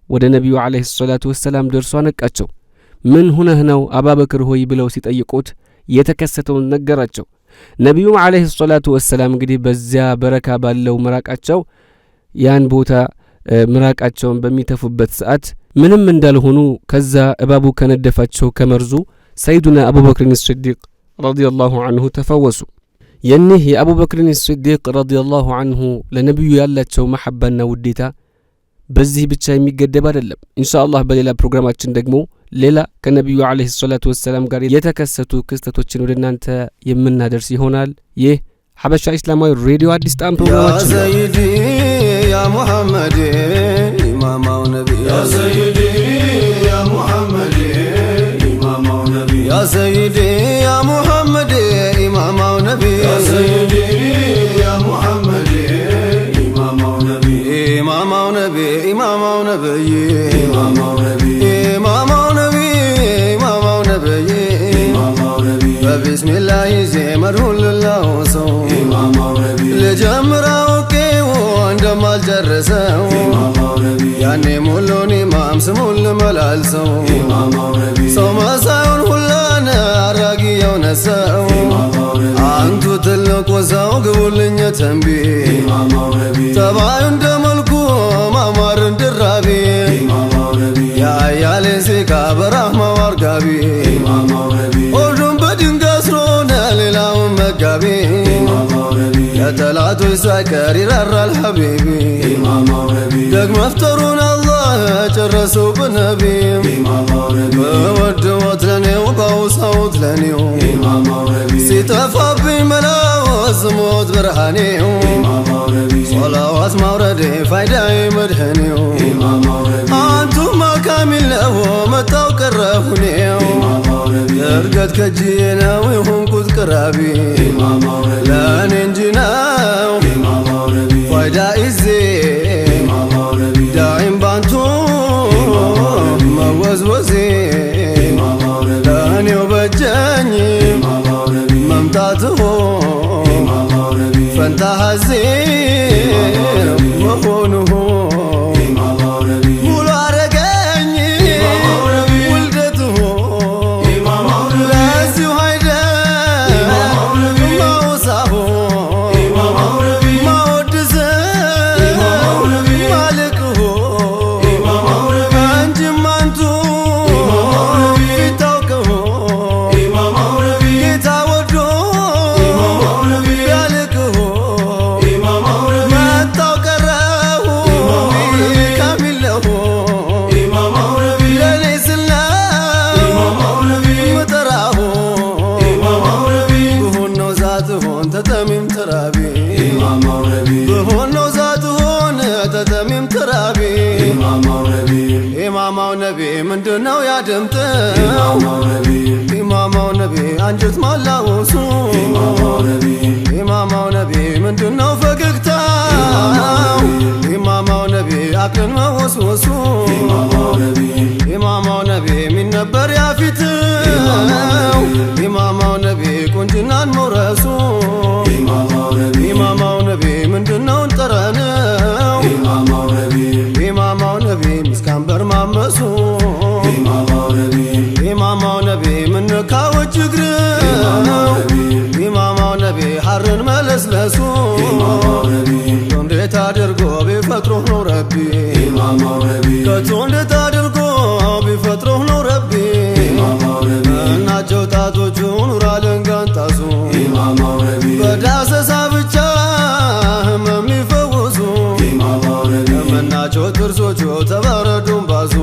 ወደ ነቢዩ ዐለይሂ ሰላቱ ወሰላም ደርሶ አነቃቸው። ምን ሁነህ ነው አባበክር ሆይ ብለው ሲጠይቁት የተከሰተውን ነገራቸው። ነቢዩም ዐለይሂ ሰላቱ ወሰላም እንግዲህ በዚያ በረካ ባለው ምራቃቸው ያን ቦታ ምራቃቸውን በሚተፉበት ሰዓት ምንም እንዳልሆኑ ከዛ እባቡ ከነደፋቸው ከመርዙ ሰይዱና አቡበክርን ስዲቅ ረዲየላሁ ዐንሁ ተፈወሱ። የኒህ የአቡበክርን ስዲቅ ረዲየላሁ ዐንሁ ለነቢዩ ያላቸው መሐባና ውዴታ በዚህ ብቻ የሚገደብ አይደለም። ኢንሻአላህ በሌላ ፕሮግራማችን ደግሞ ሌላ ከነቢዩ ዐለይሂ ሰላቱ ወሰላም ጋር የተከሰቱ ክስተቶችን ወደ እናንተ የምናደርስ ይሆናል። ይህ ሐበሻ ኢስላማዊ ሬዲዮ አዲስ ጣዕም ፕሮግራማችን ነው። ያ ሰይዲ ያ ሙሐመድ ኢማማው ነቢ፣ ያ ሰይዲ ያ ሙሐመድ ኢማማው ነቢ፣ ያ ሰይዲ ያ ሙሐመድ ኢማማው ነቢ፣ ያ ሰይዲ ያ ሙሐመድ ልጀምረው ቄው እንደማልጨርሰው ያኔ ሙሉን ኢማም ስሙን ልመላልሰው ሰው መሳዩን ሁላን አራጊ የሆነ ሰው አንቱ ትልቁ ሰው ግቡልኝ ተንቢ ጠባዩ እንደ መልኩ ማማር እንድራቢ ያያሌን ሲካ በራህማው አርጋቢ ሁሉም በድንጋይ ስሮነ ሌላውን መጋቢ ለጠላቶች ሳይቀር ይራራል ሐቢቢ ደግ መፍጠሩን አላህ ጨረሰው በነቢ በወድወት ለኔው ባውሳውት ለኔው ሲጠፋብኝ መላወስ ሞት ብርሃኔው ሶላዋት ማውረዴ ፋይዳዬ መድህኔው አንቱማ ካሚል ነው መጣው ቀረሁኔው እርገት ከጄ ነው የሆንኩት ቅራቢ ለእኔ እንጂ ነው ፋይዳ ይዜ ዳይም ባንቱ መወዝወዜ ለእኔው በጀኝ መምጣትሆ ፈንታ ሐዜ መሆኑሁ ሙሉ አረገኝ ውልደትሁ ለዚሁ አይደ ማውሳሁ ማወድሰ ማልቅሁ አንጅም አንቱ ፊታውቅሁ ጌታ ወዶ ቢያልቅሁ መጣው ቀረሁ ካሚለሁ ለኔ ስለው ምጠራሁ ብሆን ነው ዛትሆን ተጠሚም ተራቢ ብሆን ነው ዛትሆን ተጠሚም ተራቢ ኢማማው ነቢ ምንድነው ያደምጠው ኢማማው ነቢ አንጀት ማላወሱ ኢማማው ነቢ ምንድነው ፈገግታው ኢማማው ነቢ አቅልን መወስወሱ ኢማማው ነቢ ምን ነበር ያፊትው ኢማማው ነቢ ቁንጅናን መውረሱ ኢማማው ነቢ ምንድነው ጠረነው ኢማማው ነቢ ምስካንበር ማመሱ ኢማማው ነቢ ምንካዎች እግረው ኢማማው ነቢ ሐርን መለስለሱ እንዴት አድርጎ ቢፈጥሮህ ነው ረቢ ከቶ እንዴት አድርጎ ቢፈጥሮህ ነው ረቢ እናቸው ጣቶቹ ኑራ ለንጋን ጣሱ በዳሰሳ ብቻ ህመም ይፈውሱ እምናቸው ጥርሶቹ ተባረዱን ባሱ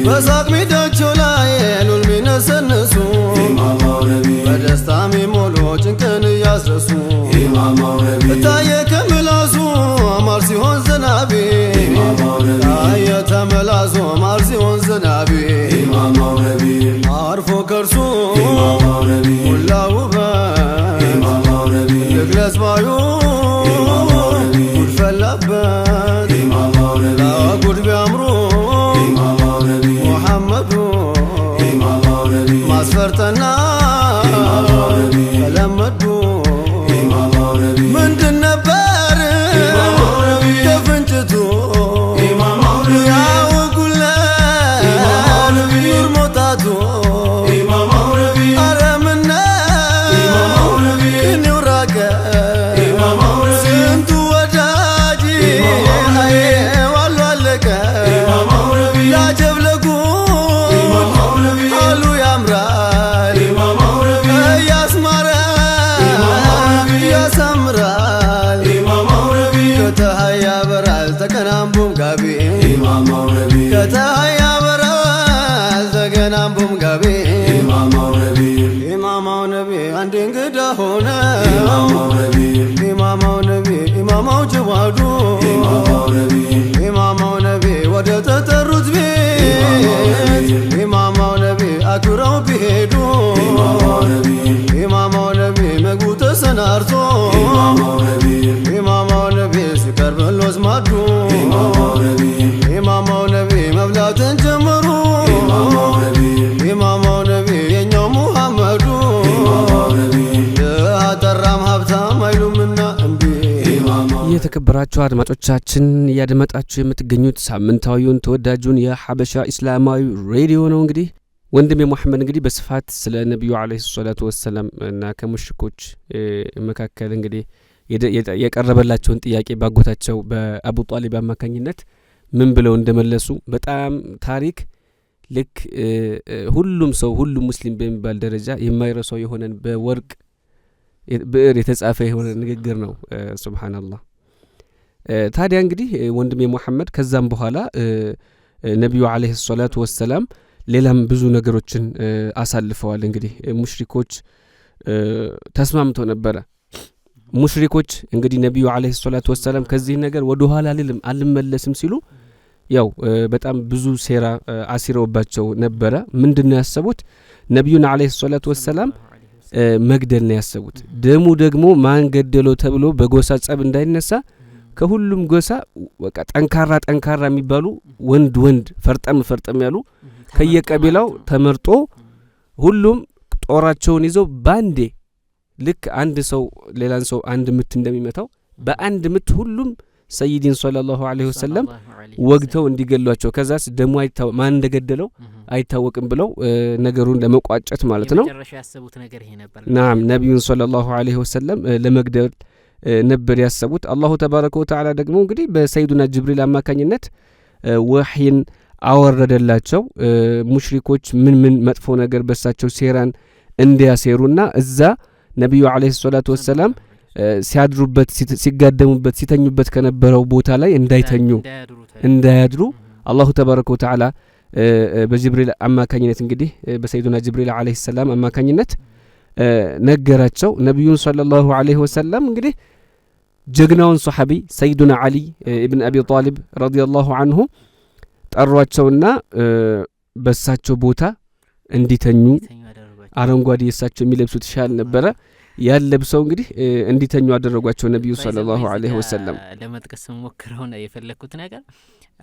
በሳቅ ሜዳቸው ላይ ሉል ሚነሰንሱ በደስታ ሚሞሉ ጭንቅን እያስረሱ እታየ ከምላሱ ማር ሲሆን ዝናቤ ታየ ተመላሱ ማር ሲሆን ዝናቤ አርፎ ከርሱ ሁላ ውበት ልግለጽ ባዩ ጉድ ፈላበት ለጉድ ቢያምሩ ሙሐመዱ ማስፈርተና ከለመዱ ምንድን ነበር ከፍንጭቱ ያወጉለት ኑር ሞታቱ አረምነ ቅኔው ራቀ ስንቱ ወዳጅ የተከበራችሁ አድማጮቻችን ያደመጣችሁ የምትገኙት ሳምንታዊውን ተወዳጁን የሐበሻ እስላማዊ ሬዲዮ ነው። እንግዲህ ወንድሜ መሐመድ እንግዲህ በስፋት ስለ ነብዩ አለይሂ ሰላቱ ወሰለም እና ከሙሽሪኮች መካከል እንግዲህ የቀረበላቸውን ጥያቄ ባጎታቸው በአቡ ጣሊብ አማካኝነት ምን ብለው እንደመለሱ በጣም ታሪክ ልክ ሁሉም ሰው ሁሉም ሙስሊም በሚባል ደረጃ የማይረሳው የሆነን በወርቅ ብዕር የተጻፈ የሆነ ንግግር ነው። ሱብሃንአላህ። ታዲያ እንግዲህ ወንድሜ መሐመድ ከዛም በኋላ ነብዩ አለይሂ ሰላቱ ወሰለም ሌላም ብዙ ነገሮችን አሳልፈዋል። እንግዲህ ሙሽሪኮች ተስማምተው ነበረ። ሙሽሪኮች እንግዲህ ነብዩ አለይሂ ሰላቱ ወሰለም ከዚህ ነገር ወደ ኋላ አልመለስም ሲሉ ያው በጣም ብዙ ሴራ አሲረውባቸው ነበረ። ምንድነው ያሰቡት? ነብዩን አለይሂ ሰላቱ ወሰለም መግደል ነው ያሰቡት። ደሙ ደግሞ ማን ገደለው ተብሎ በጎሳ ጸብ እንዳይነሳ ከሁሉም ጎሳ በቃ ጠንካራ የሚባሉ ወንድ ፈርጠም ያሉ ከየቀቢላው ተመርጦ ሁሉም ጦራቸውን ይዘው ባንዴ ልክ አንድ ሰው ሌላን ሰው አንድ ምት እንደሚመታው በአንድ ምት ሁሉም ሰይዲን ሰለላሁ ዐለይሂ ወሰለም ወግተው እንዲገሏቸው ከዛስ ደሙ ማን እንደገደለው አይታወቅም ብለው ነገሩን ለመቋጨት ማለት ነው። መጨረሻ ያሰቡት ነገር ይሄ ነበር። ናም ነብዩን ሰለላሁ ዐለይሂ ወሰለም ለመግደል ነበር ያሰቡት። አላሁ ተባረከ ወተዓላ ደግሞ እንግዲህ በሰይዱና ጅብሪል አማካኝነት ወህይን አወረደላቸው። ሙሽሪኮች ምን መጥፎ ነገር በሳቸው ሴራን እንዲያሴሩና እዛ ነብዩ አለይሂ ሰላቱ ወሰለም ሲያድሩበት ሲጋደሙበት ሲተኙበት ከነበረው ቦታ ላይ እንዳያድሩ አላሁ ተባረከ ወተዓላ በጅብሪል አማካኝነት እንግዲህ በሰይዱና ጅብሪል አለይሂ ሰላም አማካኝነት ነገራቸው። ነብዩን ሰለላሁ ዐለይሂ ወሰለም እንግዲህ ጀግናውን ሱሐቢ ሰይዱና አሊ ኢብኑ አቢ ጣሊብ ረዲየላሁ ዐንሁ ጠሯቸውና በሳቸው ቦታ እንዲተኙ አረንጓዴ የሳቸው የሚለብሱት ሻል ነበረ ያለብሰው እንግዲህ እንዲተኙ አደረጓቸው ነብዩ ሰለላሁ ዐለይሂ ወሰለም። ለመጥቀስ ሞክረው ነው የፈለኩት ነገር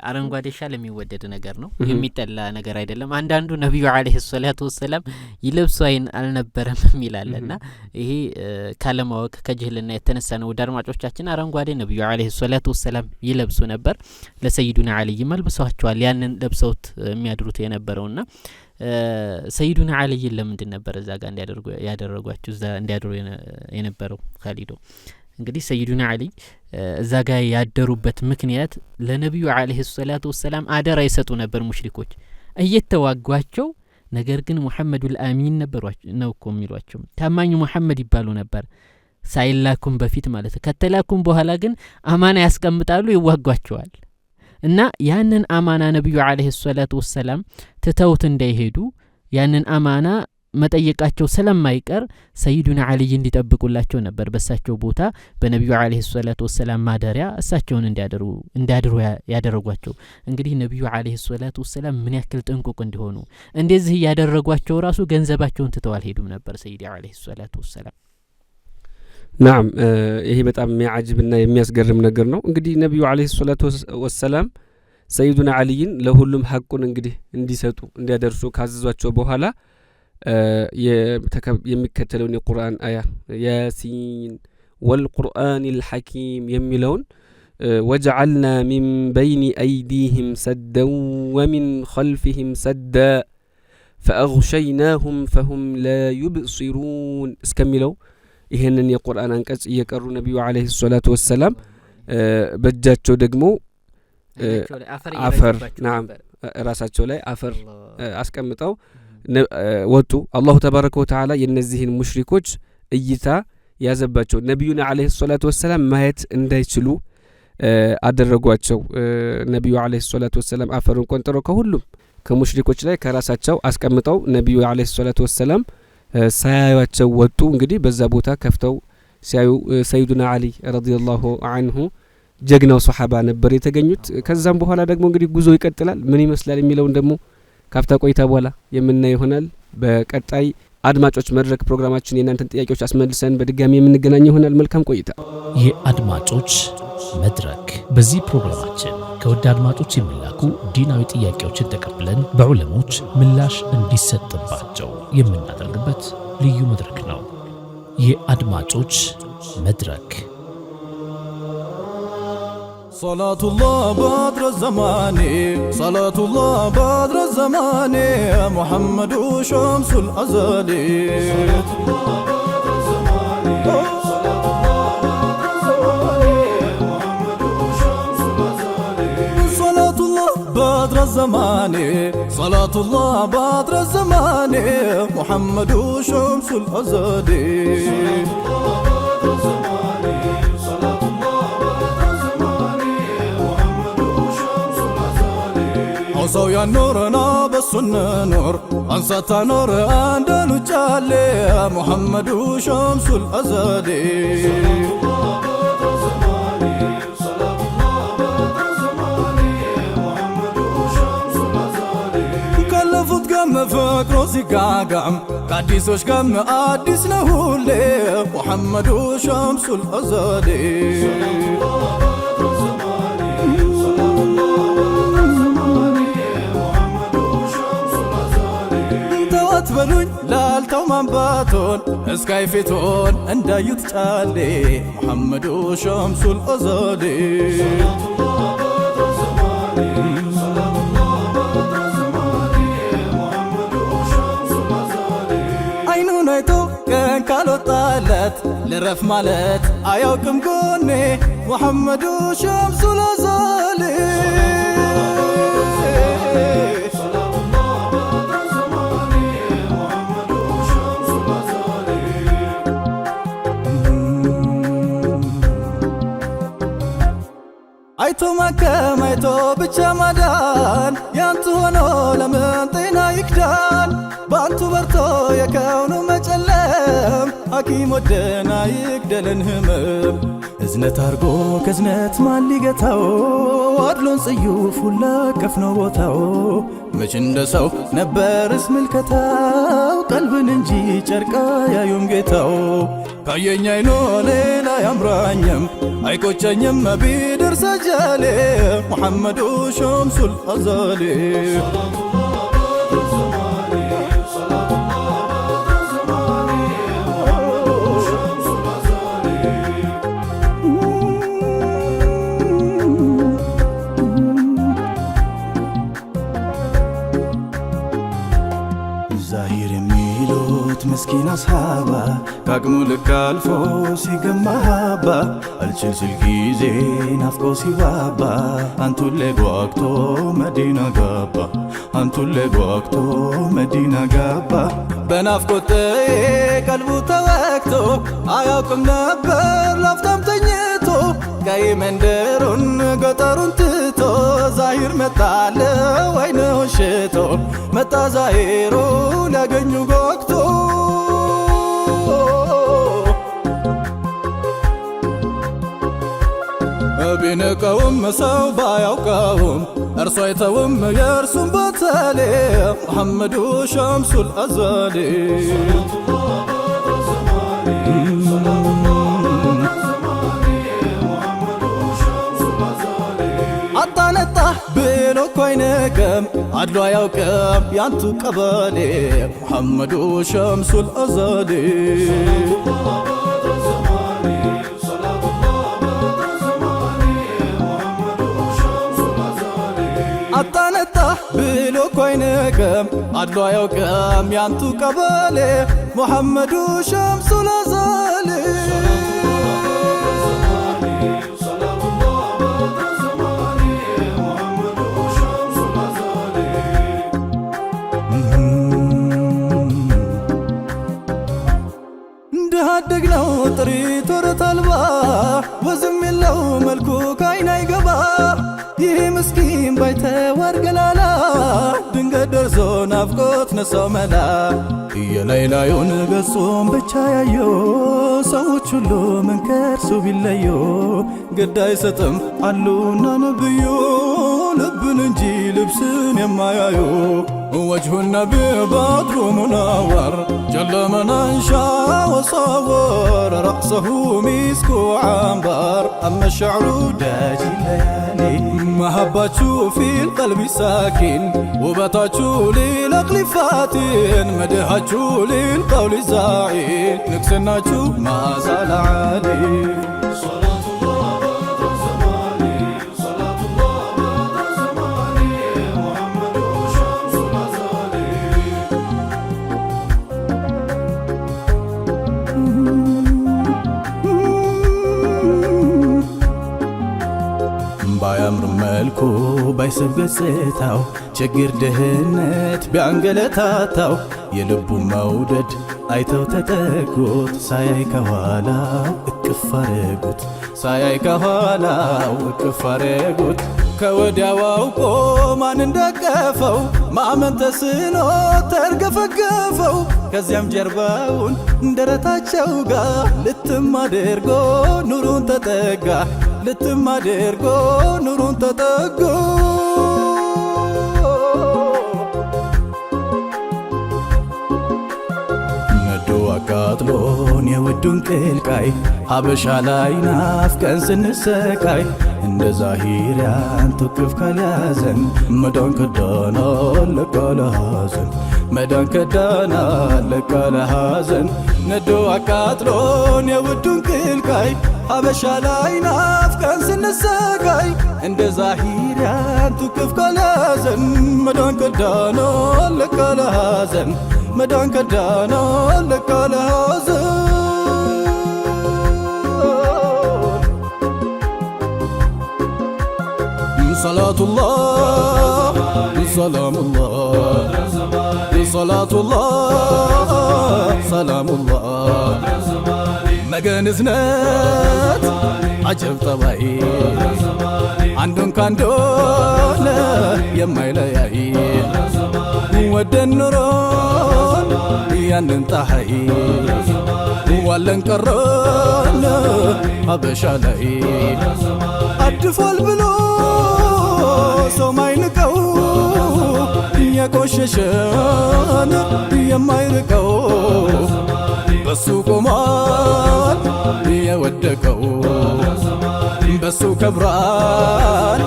አረንጓዴ ሻል የሚወደድ ነገር ነው፣ የሚጠላ ነገር አይደለም። አንዳንዱ ነብዩ አለይሂ ሰላቱ ወሰለም ይለብሱ አይን አልነበረም ይላልና ይሄ ካለማወቅ ከጅህልና የተነሳ ነው። አድማጮቻችን አረንጓዴ ነብዩ አለይሂ ሰላቱ ወሰለም ይለብሱ ነበር። ለሰይዱና አሊ መልብሰዋቸዋል ያንን ለብሰውት የሚያድሩት የነበረውና ሰይዱና አሊ ለምንድን ነበር እዛ ጋር ያደረጓቸው እዛ እንዲያድሩ የነበረው? ካሊዶ እንግዲህ ሰይዱና አሊ እዛ ጋር ያደሩበት ምክንያት ለነብዩ አለይሂ ሰላቱ ወሰለም አደራ ይሰጡ ነበር ሙሽሪኮች እየተዋጓቸው። ነገር ግን ሙሐመዱል አሚን ነው እኮ የሚሏቸው፣ ታማኙ ሙሐመድ ይባሉ ነበር ሳይላኩም በፊት ማለት። ከተላኩም በኋላ ግን አማና ያስቀምጣሉ፣ ይዋጓቸዋል። እና ያንን አማና ነብዩ አለይሂ ሰላቱ ወሰለም ትተውት እንዳይሄዱ ያንን አማና መጠየቃቸው ስለማይቀር ሰይዱና አሊ እንዲጠብቁላቸው ነበር በሳቸው ቦታ በነብዩ አለይሂ ሰላቱ ወሰለም ማደሪያ እሳቸውን እንዲያድሩ ያደረጓቸው። እንግዲህ ነብዩ አለይሂ ሰላቱ ወሰለም ምን ያክል ጥንቁቅ እንደሆኑ እንደዚህ ያደረጓቸው ራሱ ገንዘባቸውን ትተው አልሄዱም ነበር ሰይዲ አለይሂ ሰላቱ ወሰለም። ናም ይሄ በጣም የሚያጅብና የሚያስገርም ነገር ነው። እንግዲህ ነብዩ አለይሂ ሰላቱ ወሰለም ሰይዱና አሊን ለሁሉም ሐቁን እንግዲህ እንዲሰጡ እንዲያደርሱ ካዘዟቸው በኋላ የሚከተለውን የቁርአን አያ ያሲን ወልቁርአኒል ሐኪም የሚለውን ወጀዐልና ሚን በይኒ አይዲህም ሰደን ወሚን ኸልፊህም ሰዳ ፈአግሸይናሁም ፈሁም ላ ዩብሲሩን እስከሚለው ይሄንን የቁርአን አንቀጽ እየቀሩ ነብዩ አለይሂ ሰላቱ ወሰለም በእጃቸው ደግሞ አፈር ራሳቸው ላይ አፈር አስቀምጠው ወጡ። አላሁ ተባረከ ወተዓላ የነዚህን ሙሽሪኮች እይታ ያዘባቸው። ነብዩና አለይሂ ሰላቱ ወሰለም ማየት እንዳይችሉ አደረጓቸው። ነብዩ አለይሂ ሰላቱ ወሰለም አፈሩን ቆንጥረው ከሁሉም ከሙሽሪኮች ላይ ከራሳቸው አስቀምጠው ነብዩ አለይሂ ሰላቱ ወሰለም ሳያዩአቸው ወጡ። እንግዲህ በዛ ቦታ ከፍተው ሲያዩ ሰይዱና አሊ ረዲየላሁ ዐንሁ ጀግናው ሱሐባ ነበር የተገኙት። ከዛም በኋላ ደግሞ እንግዲህ ጉዞ ይቀጥላል። ምን ይመስላል የሚለውን ደግሞ ካፍታ ቆይታ በኋላ የምናየው ይሆናል። በቀጣይ አድማጮች መድረክ ፕሮግራማችን የእናንተን ጥያቄዎች አስመልሰን በድጋሚ የምንገናኝ ይሆናል። መልካም ቆይታ። የአድማጮች መድረክ በዚህ ፕሮግራማችን ከወደ አድማጮች የሚላኩ ዲናዊ ጥያቄዎችን ተቀብለን በዑለሞች ምላሽ እንዲሰጥባቸው የምናደርግበት ልዩ መድረክ ነው። የአድማጮች መድረክ صلاة الله بدر الزمان صلاة الله بدر الزمان محمد شمس الأزلي صلاة الله بدر الزمان صلاة الله بدر الزمان محمد شمس الأزلي عصو يا نورنا بسن نور أنصت نور أندلو جالي محمد شمس الأزلي كلفت قم فكرو سيقاقم قديسوش قم قديس نهولي محمد شمس الأزلي تبلون لالتو منباتون اسكايفتون اندايو تجالي محمد شمس الأزلي عينو نايتو كان كالو طالت لرف مالت ايوكم قوني محمد شمس الأزلي አይቶ ማከም አይቶ ብቻ ማዳን ያንቱ ሆኖ ለምን ጤና ይክዳን ባንቱ በርቶ የከውኑ መጨለም ሐኪም ወደና ይግደልን ህመም እዝነት አርጎ ከዝነት ማን ሊገታው አድሎን ጽዩፍ ሁላ ቀፍ ነው ቦታው መች እንደ ሰው ነበርስ ምልከታው ቀልብን እንጂ ጨርቃ ያዩም ጌታው ካየኝ አይኖ ሌላ ያምራኝም አይቆጨኝም ቢደርስ አጃሌ محمد شمس الأزلي مسكين أصحابه كاكمو لك الفوسي قمهابا الشلسل كيزي نفقو سيبابا أنتو اللي بوقتو مدينة قابا أنتو اللي بوقتو مدينة قابا بنفقو تي قلبو توقتو آياكم نبر لفتم تنيتو كاي مندرون قطرون تتو زاهر متعلى وينو شتو متى زاهرو لقنو قوكتو ቢንቀውም ሰው ባያውቀውም እርሶ አይተውም የእርሱን በተሌ محمد شمس الأزلي አጣነጣ ብሎ ኮይነቀም አድሎ አያውቅም ያንቱ ቀበሌ محمد شمس الأزلي አጣነጣ ብሎ ኮይነቀም አድሎ አያውቅም ያንቱ ቀበሌ محمد شمس الأزلي እንደሃደግነው ጥሪት ወረት አልባ ወዝም የለው መልኩ ካይን አይገባ ይህ ምስኪን ባይተዋር ገላላ ድንገት ደርሶ ናፍቆት ነሳው መላ የላይላዩን ገጹን ብቻ ያየው ሰዎች ሁሉ መንከርሱ ቢለዩ ግድ አይሰጥም አሉና ነብዩ ልብን እንጂ ልብስን የማያዩ وجه النبي بدر منور جل من انشا وصور رأسه مسك وعنبر اما الشعر داجي الليالي محبته في القلب ساكن وبتاته للعقل فاتن مدحته للقول زاعين نكسناته ما زال عالي صلاة الله بدر الزمان ባያምር መልኩ ባይስብ ገጽታው ችግር ድህነት ቢያንገለታታው የልቡ መውደድ አይተው ተጠጉት ሳያይ ከኋላው እቅፍ አረጉት ሳያይ ከኋላው እቅፍ አረጉት ከወዲያው አውቆ ማን እንዳቀፈው ማመን ተስኖት ተርገፈገፈው ከዚያም ጀርባውን እንደረታቸው ጋር ልትም አድርጎ ኑሩን ተጠጋ ልትም አድርጎ ኑሩን ተጠጋ አቃጥሎን የውዱን ቅልቃይ ሀበሻ ላይ ናፍቀን ስንሰቃይ እንደ ዛሂሪያን ትክፍ ካልያዘን መዳን ከዳና ለቃለ ሐዘን መዳን ከዳና ለቃለ ሐዘን ነዶ አቃጥሎን የውዱን ቅልቃይ ሀበሻ ላይ ናፍቀን ስንሰቃይ እንደ ዛሂሪያን ትክፍ ካልያዘን መዳን ከዳና ለቃለ ሐዘን መዳን ከዳና ለቃለ ሐዘን ሰላቱላህ ሰላሙላህ ሰላቱላህ ሰላሙላህ መገን እዝነት አጀብ ጠባይ አንዱን ካንዱ የማይለያይ ወደን ኑሮን ያንን ጣሃይ ዋለን ቀረን ሀበሻ ላይ አድፏል ብሎ ሰው ማይንቀው የቆሸሸን የማይርቀው በሱ ቆሟል የወደቀው በሱ ከብሯል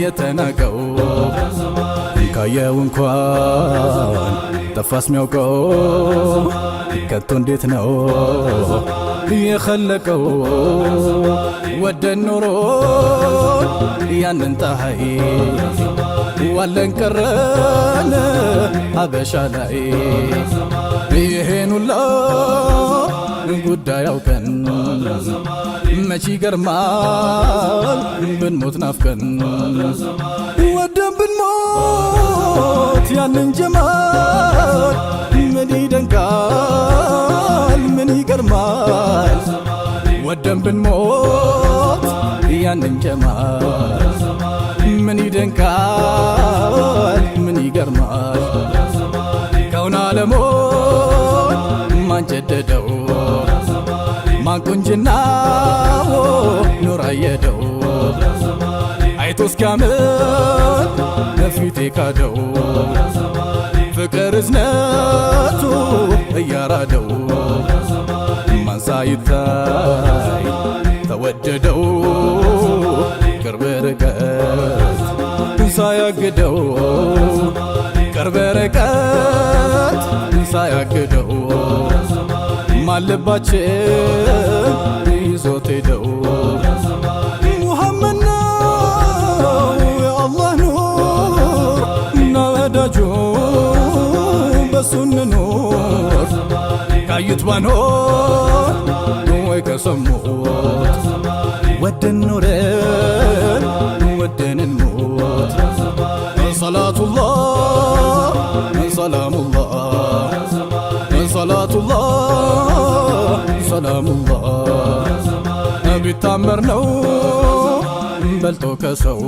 የተናቀው ካየው እንኳን ጠፋስ ሚያውቀው ከቶ እንዴት ነው የኸለቀው ወደን ኑሮ ያንን ጣሃይ ዋለን ቀረን ሀበሻ ላይ ይሄን ሁላ ጉዳይ አውቀን መች ይገርማል ብንሞት ናፍቀን ወደን ብንሞት ያንን ጀማል ምን ይደንቃል ምን ይገርማል ወደን ብንሞት ያንን ጀማል ምን ይደንቃል ምን ይገርማል ከውን ዓለሞን ማን ጀደደው ማን ቁንጅናው ኑር አየደው አይቶ እስኪያምን በፊቴ ካደው ፍቅር እዝነቱ እያራደው ማን ሳይታይ ተወደደው ቅርብ ርቀት ሳያግደው ቅርብ ርቀት ሳያግደው ማን ልባችን ይዞት ሄደው ሙሐመድ ነው የአላህ ኑር እና ወዳጁ በሱ እንኑር ካዩት ባኖር ወይ ከሰሙት ወደን ኑረን ወደን እንሞት ሰላቱላህ ሰላሙላህ ሰላቱላህ ሰላሙላህ ቢታመር ነው በልጦ ከሰው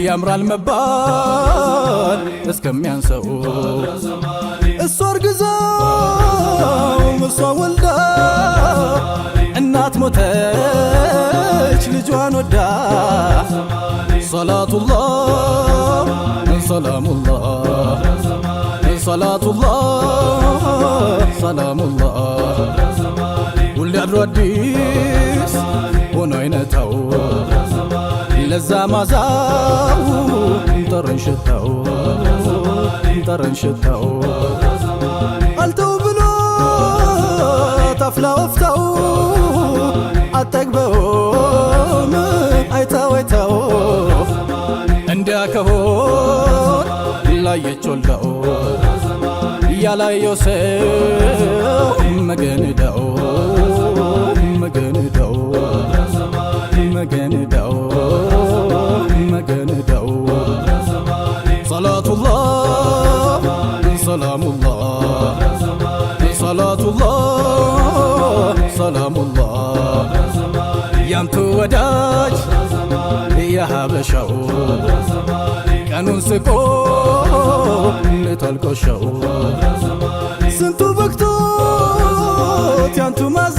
ያምራል መባል እስከሚያንሰው እሷ አርግዛው እሷ ወልዳ እናት ሞተች ልጇን ወዳ ሰላቱላህ ሰላሙላህ ሰላቱላህ ሰላሙላህ ሁሌ አድሮ አዲስ ሆኖ አይነታው ለዛ ማዛው ጠረን ሽታው ጠረን ሽታው አልተው ብሎ ታፍላ ወፍታው አጠግበውም አይታው አይታው እንዲያ ከሆን ላየች ወልዳው ያላየው ሰው መገንዳው መገንዳው መገንዳው ሰላቱላህ ሰላሙላህ ያንቱ ወዳጅ የሀበሻው ቀኑን ስቆ ልታልቆሻው ስንቱ በክቶት ያንቱ ማዘ